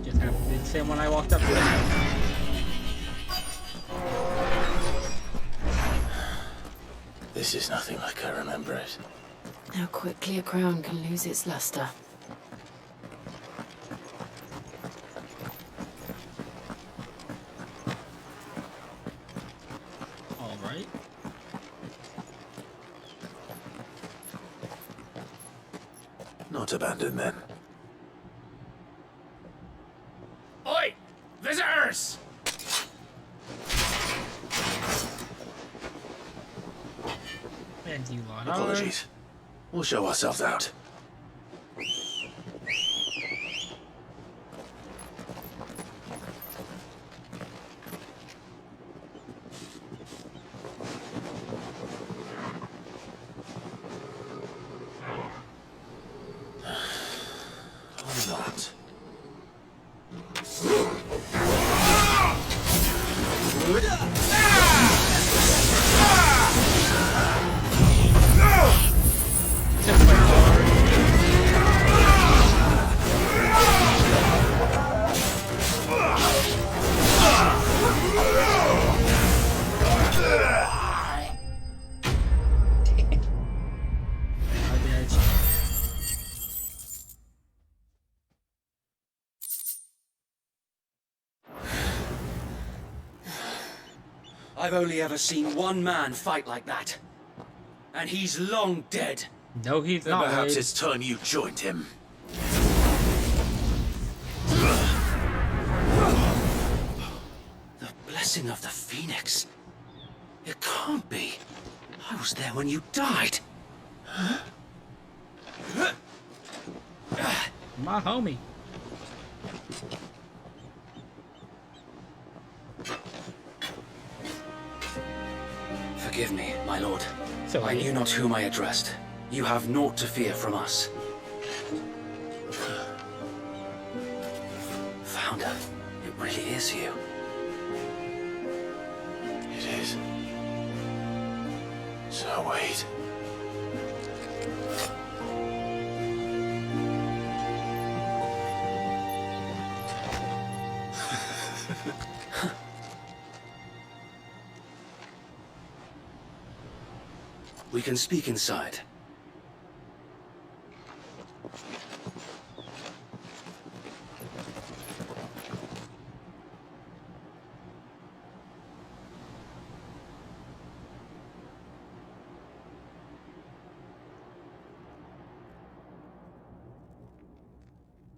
Just happened to be the same one I walked up to. This is nothing like I remember it. How quickly a crown can lose its luster. Alright. Not abandoned then. Oi! Visitors! And you lot Apologies. We'll show ourselves out. Or not. I've only ever seen one man fight like that. And he's long dead. No, he's Then not. perhaps Wade. it's time you joined him. The blessing of the Phoenix. It can't be. I was there when you died. My homie. Forgive me, my lord. So I knew not whom I addressed. You have naught to fear from us. Founder, it really is you. It is. So wait. We can speak inside.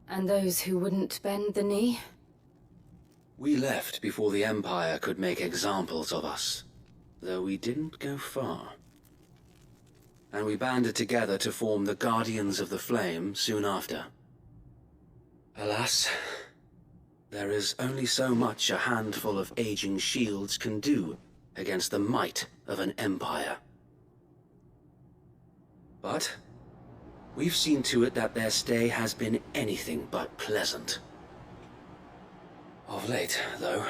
And those who wouldn't bend the knee? We left before the Empire could make examples of us, though we didn't go far. And we banded together to form the Guardians of the Flame soon after. Alas, there is only so much a handful of aging shields can do against the might of an empire. But we've seen to it that their stay has been anything but pleasant. Of late, though,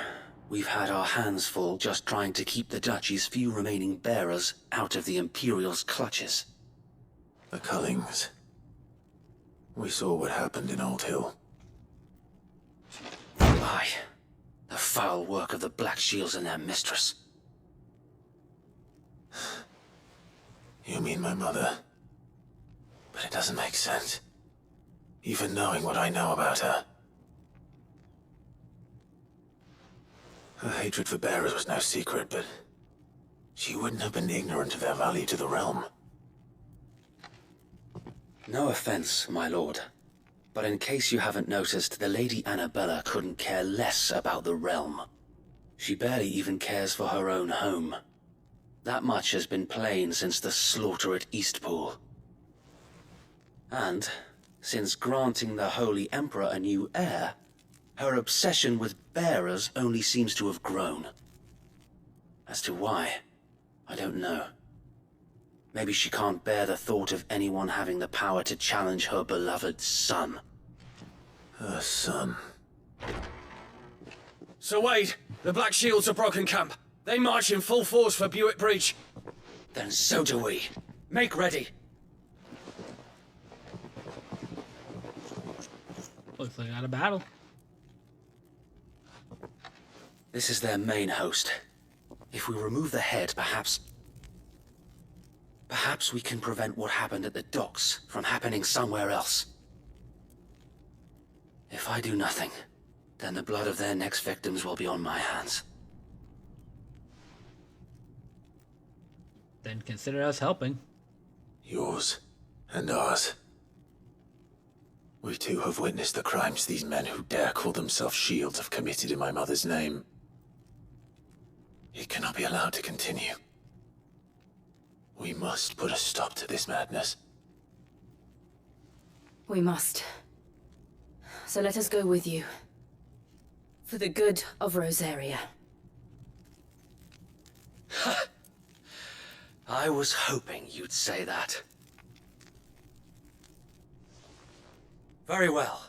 we've had our hands full just trying to keep the Duchy's few remaining bearers out of the Imperial's clutches. The Cullings. We saw what happened in Old Hill. Aye, the foul work of the Black Shields and their mistress. You mean my mother? But it doesn't make sense. Even knowing what I know about her. Her hatred for bearers was no secret, but she wouldn't have been ignorant of their value to the realm. No offense, my lord, but in case you haven't noticed, the Lady Annabella couldn't care less about the realm. She barely even cares for her own home. That much has been plain since the slaughter at Eastpool. And, since granting the Holy Emperor a new heir, her obsession with bearers only seems to have grown. As to why, I don't know. Maybe she can't bear the thought of anyone having the power to challenge her beloved son. Her son. Sir Wade, the Black Shields have broken camp. They march in full force for Buick Bridge. Then so do we. Make ready. Looks like I got a battle. This is their main host. If we remove the head, perhaps we can prevent what happened at the docks from happening somewhere else. If I do nothing, then the blood of their next victims will be on my hands. Then consider us helping. Yours and ours. We too have witnessed the crimes these men who dare call themselves shields have committed in my mother's name. It cannot be allowed to continue. We must put a stop to this madness. We must. So let us go with you. For the good of Rosaria. I was hoping you'd say that. Very well.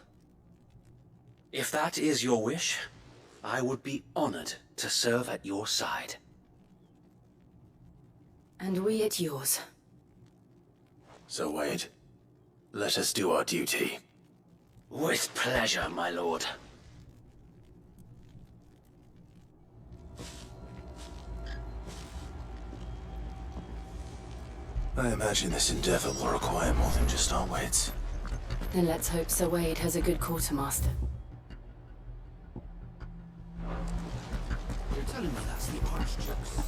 If that is your wish, I would be honored to serve at your side. And we at yours. So Wade, let us do our duty. With pleasure, my lord. I imagine this endeavor will require more than just our wits. Then let's hope Sir Wade has a good quartermaster. You're telling me that's the Archduke's...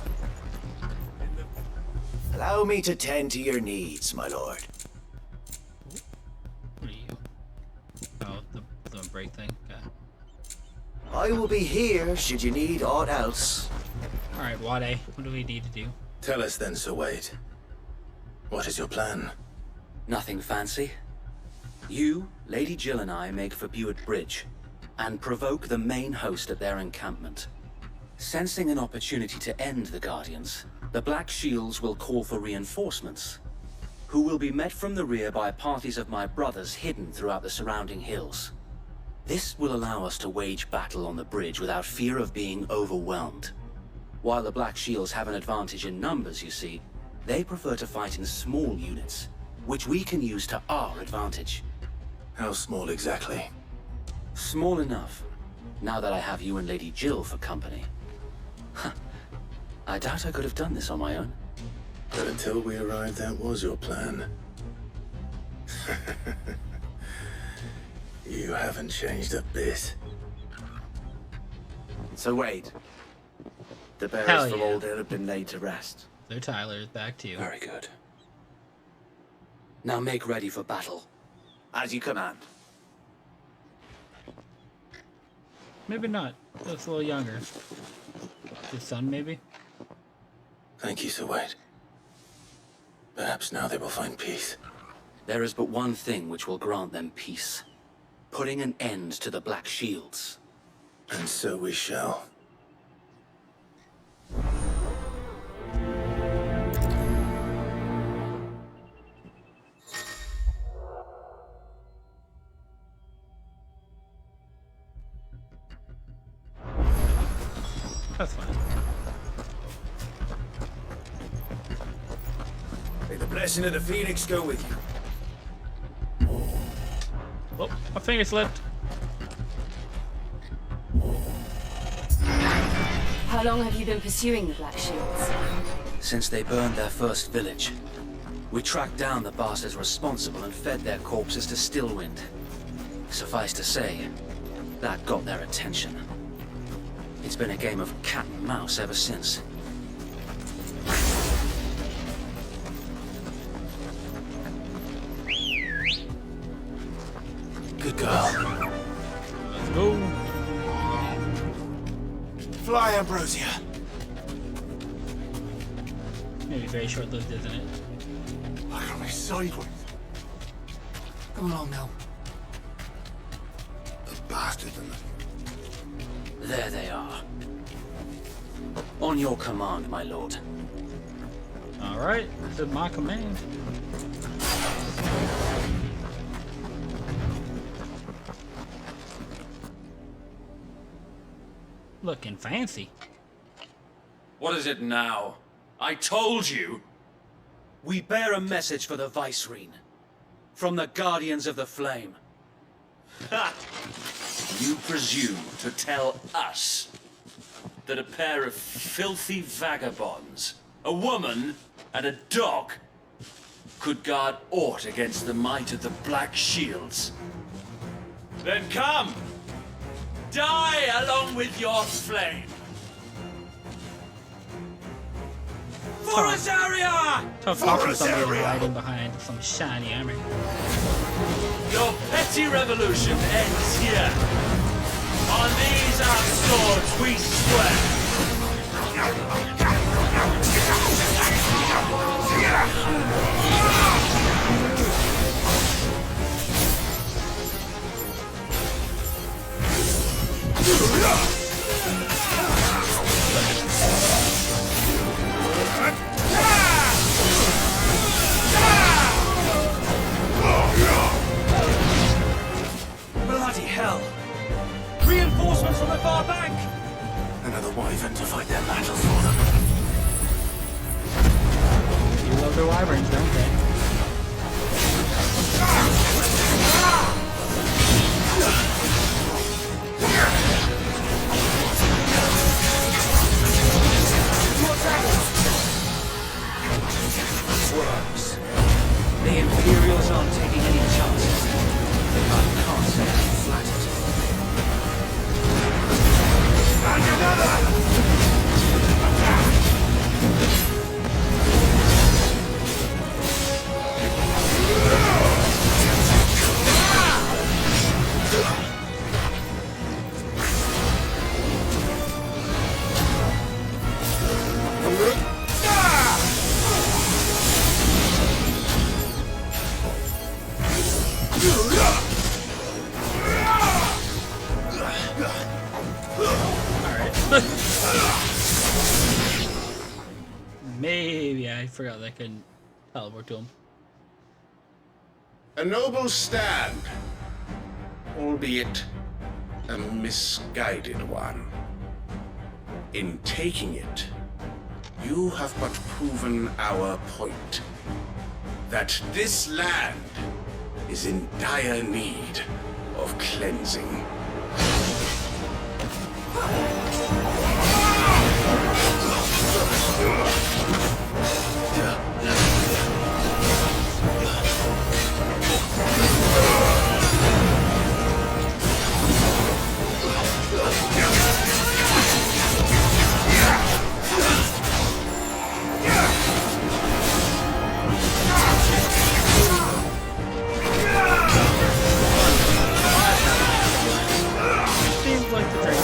Allow me to tend to your needs, my lord. don't break thing. Okay. I will be here should you need aught else. Alright, Wade, what do we need to do? Tell us then, Sir Wade. What is your plan? Nothing fancy. You, Lady Jill and I make for Buett Bridge, and provoke the main host at their encampment. Sensing an opportunity to end the Guardians, the Black Shields will call for reinforcements, who will be met from the rear by parties of my brothers hidden throughout the surrounding hills. This will allow us to wage battle on the bridge without fear of being overwhelmed. While the Black Shields have an advantage in numbers, you see, they prefer to fight in small units, which we can use to our advantage. How small exactly? Small enough, now that I have you and Lady Jill for company. I doubt I could have done this on my own. But until we arrived, that was your plan. You haven't changed a bit. So Wade, the Hell bearers from yeah. Alden have been laid to rest. So Tyler, back to you. Very good. Now make ready for battle. As you command. Maybe not. Looks a little younger. His son, maybe? Thank you, Sir Wade. Perhaps now they will find peace. There is but one thing which will grant them peace. Putting an end to the Black Shields. And so we shall. That's fine. May the blessing of the Phoenix go with you. Oh, my finger slipped. How long have you been pursuing the Black Shields? Since they burned their first village, we tracked down the bastards responsible and fed their corpses to Stillwind. Suffice to say, that got their attention. It's been a game of cat and mouse ever since. Good girl. Let's go. Fly, Ambrosia. Maybe very short-lived, isn't it? Look at me sideways. Come along now. The bastard and There they are. On your command, my lord. Alright, this is my command. Looking fancy. What is it now? I told you! We bear a message for the Vicereine. From the Guardians of the Flame. Ha! You presume to tell us that a pair of filthy vagabonds, a woman and a dog, could guard aught against the might of the Black Shields? Then come! Die along with your flame! Forest area! Tough talk from somebody riding behind some shiny armor. Your petty revolution ends here. On these our swords we swear. Bloody hell! Reinforcements from the far bank! Another wyvern to fight their battles for them. You love their wyverns, don't they? Works. The Imperials aren't taking any chances. I can't say I'm flattered. And another! Maybe I forgot that I can teleport to him. A noble stand, albeit a misguided one. In taking it, you have but proven our point. That this land is in dire need of cleansing. Seems like the dragon.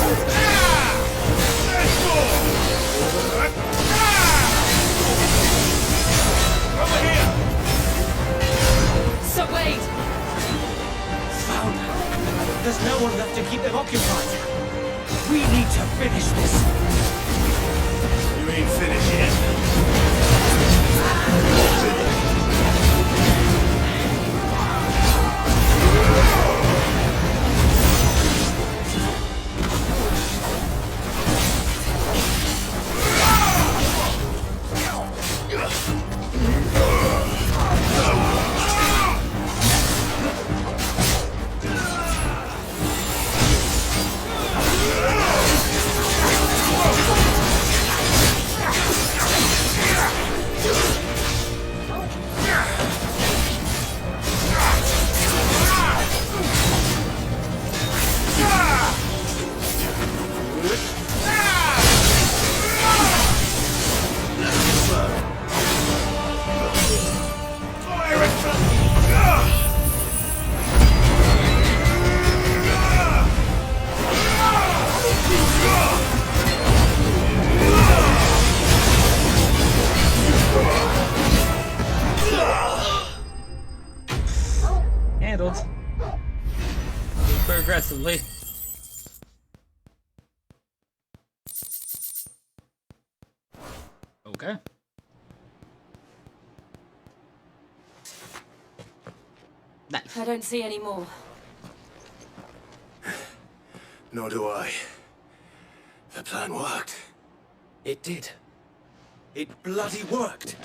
So wait! Found her. There's no one left to keep them occupied. We need to finish this. You ain't finished yet. Handled. Progressively. Okay. Nice. I don't see any more. Nor do I. The plan worked. It did. It bloody worked.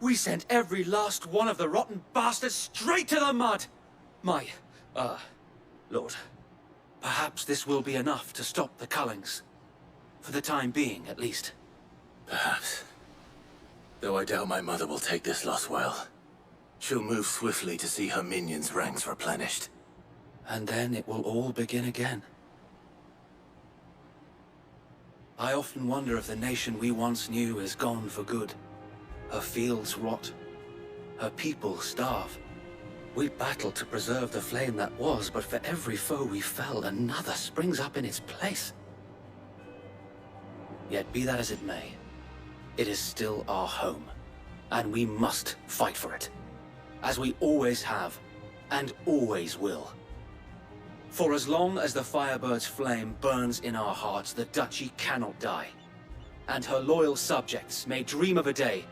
We sent every last one of the rotten bastards straight to the mud! Lord, perhaps this will be enough to stop the Cullings. For the time being, at least. Perhaps. Though I doubt my mother will take this loss well. She'll move swiftly to see her minions' ranks replenished. And then it will all begin again. I often wonder if the nation we once knew is gone for good. Her fields rot. Her people starve. We battled to preserve the flame that was, but for every foe we fell, another springs up in its place. Yet be that as it may, it is still our home, and we must fight for it, as we always have, and always will. For as long as the Firebird's flame burns in our hearts, the Duchy cannot die, and her loyal subjects may dream of a day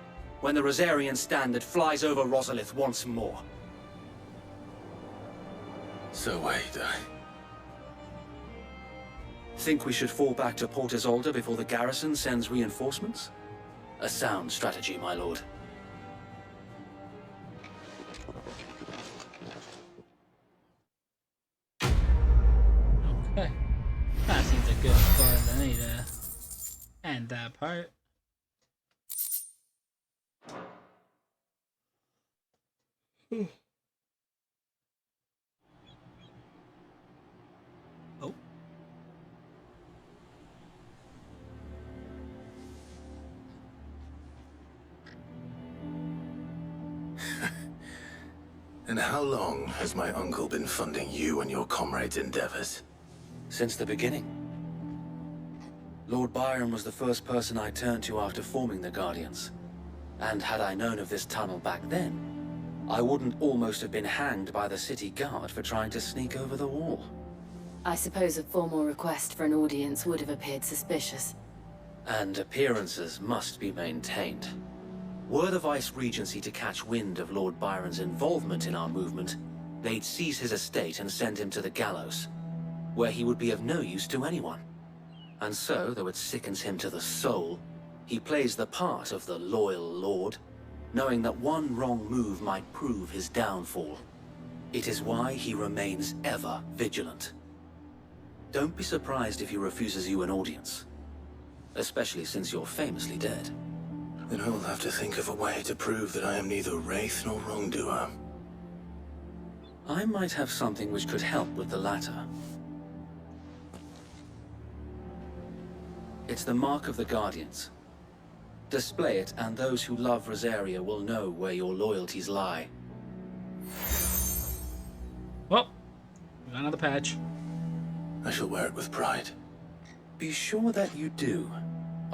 when the Rosarian standard flies over Rosalith once more. So wait, Think we should fall back to Port Isolde before the garrison sends reinforcements? A sound strategy, my lord. Okay. That seems a good part of the need end that part. Oh. And how long has my uncle been funding you and your comrades' endeavors? Since the beginning. Lord Byron was the first person I turned to after forming the Guardians. And had I known of this tunnel back then, I wouldn't almost have been hanged by the city guard for trying to sneak over the wall. I suppose a formal request for an audience would have appeared suspicious. And appearances must be maintained. Were the Vice-Regency to catch wind of Lord Byron's involvement in our movement, they'd seize his estate and send him to the gallows, where he would be of no use to anyone. And so, though it sickens him to the soul, he plays the part of the loyal lord, knowing that one wrong move might prove his downfall. It is why he remains ever vigilant. Don't be surprised if he refuses you an audience, especially since you're famously dead. Then I will have to think of a way to prove that I am neither wraith nor wrongdoer. I might have something which could help with the latter. It's the Mark of the Guardians. Display it, and those who love Rosaria will know where your loyalties lie. Well, we got another patch. I shall wear it with pride. Be sure that you do.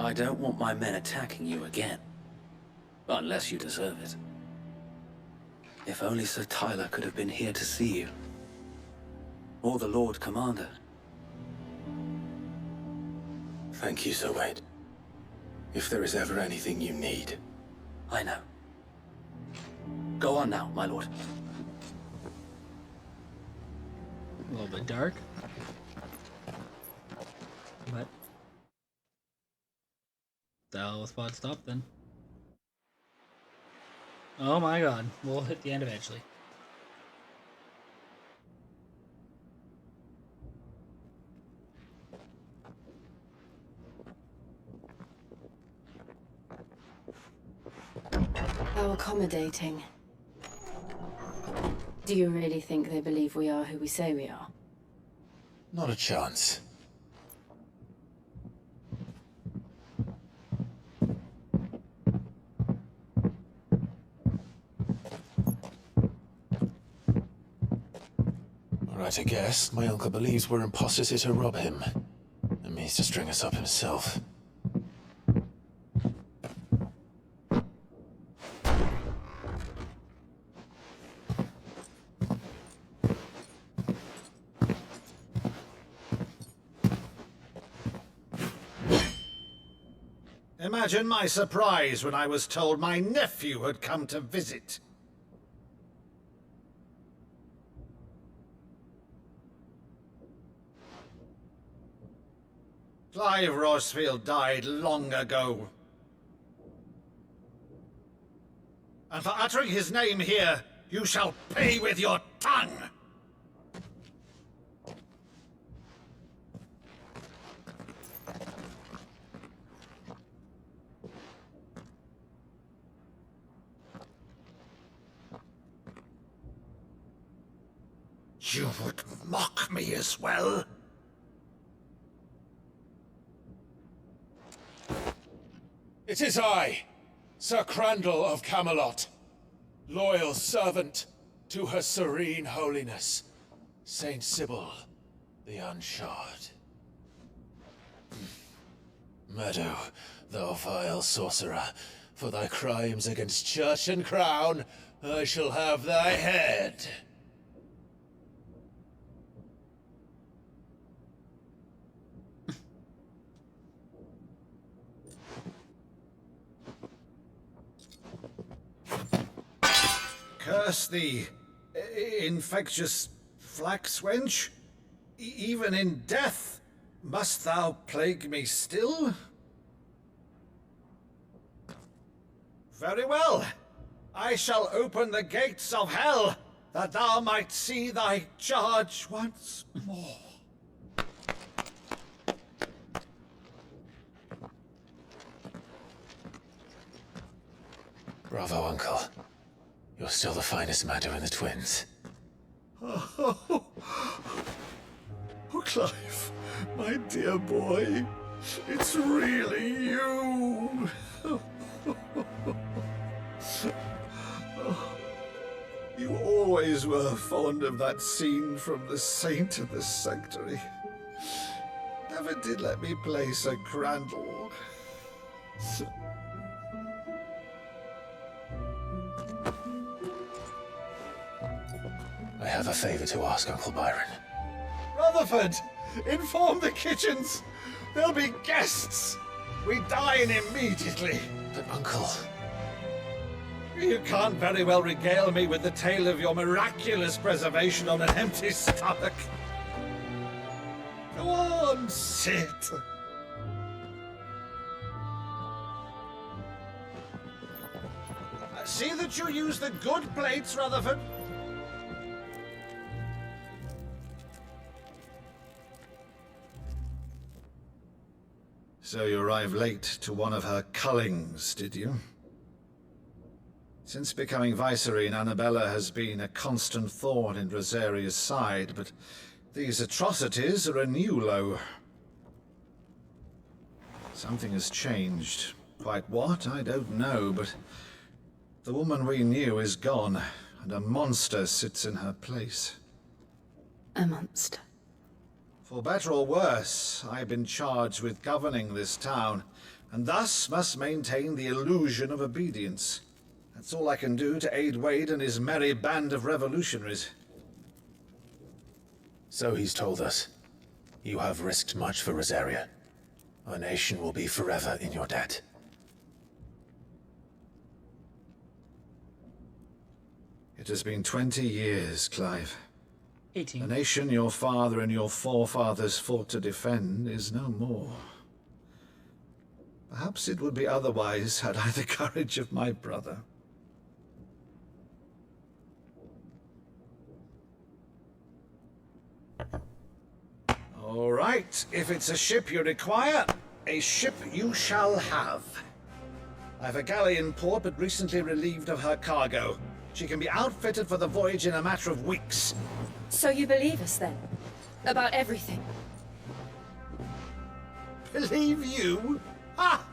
I don't want my men attacking you again. Unless you deserve it. If only Sir Tyler could have been here to see you. Or the Lord Commander. Thank you, Sir Wade. If there is ever anything you need. I know. Go on now, my lord. A little bit dark. But the spot stop then. Oh my god, we'll hit the end eventually. How accommodating. Do you really think they believe we are who we say we are? Not a chance. Right, I guess. My uncle believes we're imposters here to rob him. And means to string us up himself. Imagine my surprise when I was told my nephew had come to visit. Clive Rosefield died long ago. And for uttering his name here, you shall pay with your tongue! You would mock me as well? It is I, Sir Crandall of Camelot, loyal servant to Her Serene Holiness, Saint Sybil the Unshod. Meadow, thou vile sorcerer, for thy crimes against church and crown, I shall have thy head. Curse thee, infectious flax wench. Even in death, must thou plague me still? Very well. I shall open the gates of hell, that thou might see thy charge once more. Bravo, Uncle. You're still the finest Meadow in the twins. Oh, Clive, my dear boy, it's really you. You always were fond of that scene from The Saint of the Sanctuary. Never did let me play Sir Crandall. have a favor to ask, Uncle Byron. Rutherford, inform the kitchens. There'll be guests. We dine immediately. But, Uncle... You can't very well regale me with the tale of your miraculous preservation on an empty stomach. Go on, sit. See that you use the good plates, Rutherford. So you arrived late to one of her cullings, did you? Since becoming Vicereine, Annabella has been a constant thorn in Rosaria's side, but these atrocities are a new low. Something has changed. Quite what, I don't know, but the woman we knew is gone, and a monster sits in her place. A monster. For better or worse, I've been charged with governing this town, and thus must maintain the illusion of obedience. That's all I can do to aid Wade and his merry band of revolutionaries. So he's told us. You have risked much for Rosaria. Our nation will be forever in your debt. It has been 20 years, Clive. 18. The nation your father and your forefathers fought to defend is no more. Perhaps it would be otherwise had I the courage of my brother. All right, if it's a ship you require, a ship you shall have. I've a galley in port, but recently relieved of her cargo. She can be outfitted for the voyage in a matter of weeks. So you believe us then? About everything? Believe you? Ha!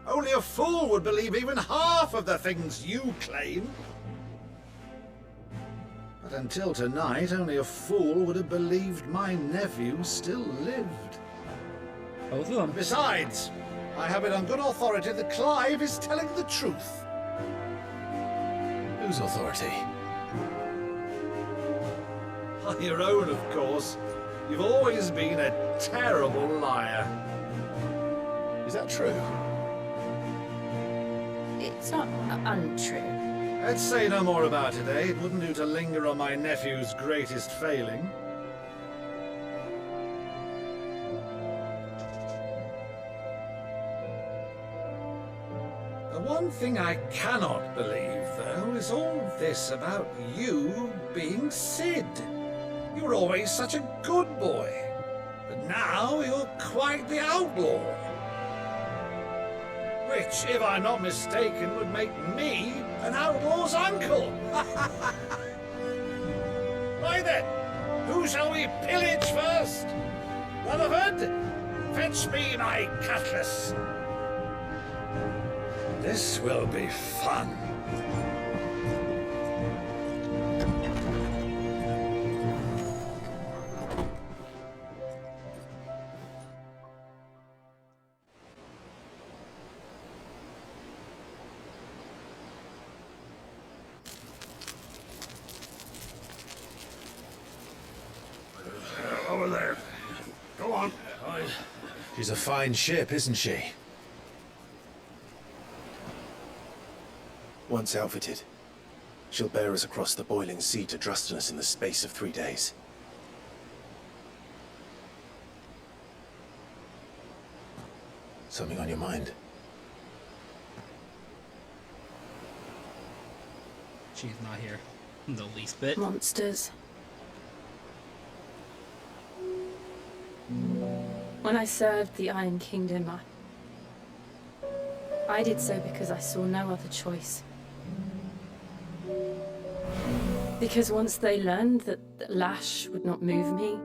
Only a fool would believe even half of the things you claim. But until tonight, only a fool would have believed my nephew still lived. Both of them. Besides, I have it on good authority that Clive is telling the truth. Whose authority? On your own, of course. You've always been a terrible liar. Is that true? It's not untrue. Let's say no more about it, eh? It wouldn't do to linger on my nephew's greatest failing. The one thing I cannot believe, though, is all this about you being Sid. You were always such a good boy, but now you're quite the outlaw. Which, if I'm not mistaken, would make me an outlaw's uncle. Right then, who shall we pillage first? Rutherford, fetch me my cutlass. This will be fun. Over there. Go on. She's a fine ship, isn't she? Once outfitted, she'll bear us across the boiling sea to Drustinus in the space of 3 days. Something on your mind? She's not here. The least bit. Monsters. When I served the Iron Kingdom, I did so because I saw no other choice. Because once they learned that Lash would not move me,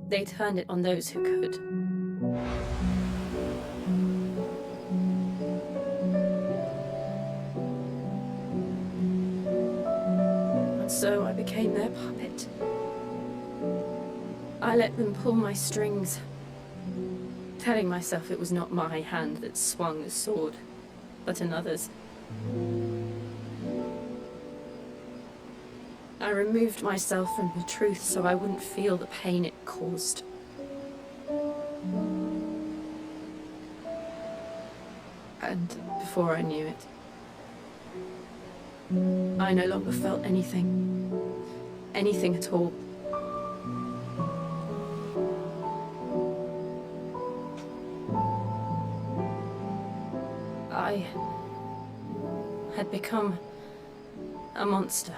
they turned it on those who could. And so I became their puppet. I let them pull my strings, telling myself it was not my hand that swung the sword, but another's. I removed myself from the truth so I wouldn't feel the pain it caused. And before I knew it, I no longer felt anything. Anything at all. I had become a monster.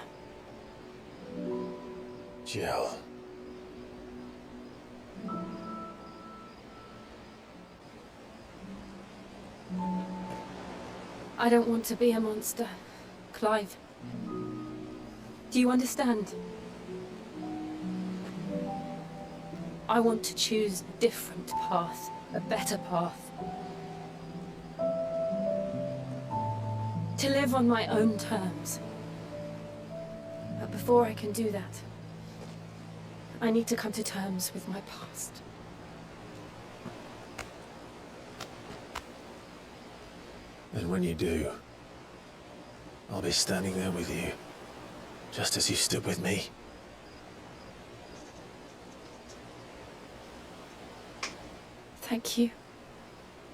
Jill. I don't want to be a monster, Clive. Do you understand? I want to choose a different path, a better path. To live on my own terms. But before I can do that, I need to come to terms with my past. And when you do, I'll be standing there with you, just as you stood with me. Thank you,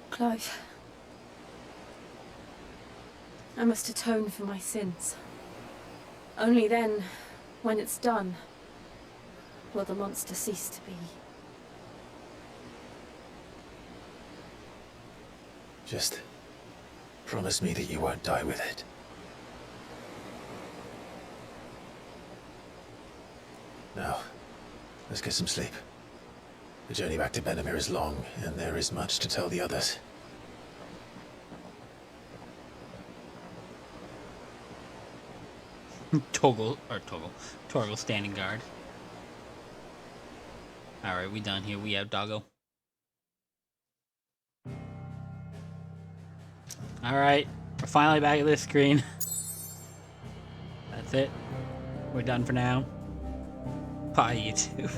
Clive. I must atone for my sins. Only then, when it's done, will the monster cease to be. Just promise me that you won't die with it. Now, let's get some sleep. The journey back to Benamir is long, and there is much to tell the others. Torgal standing guard. Alright, we done here. We have doggo. Alright, we're finally back at this screen. That's it. We're done for now. Bye, YouTube.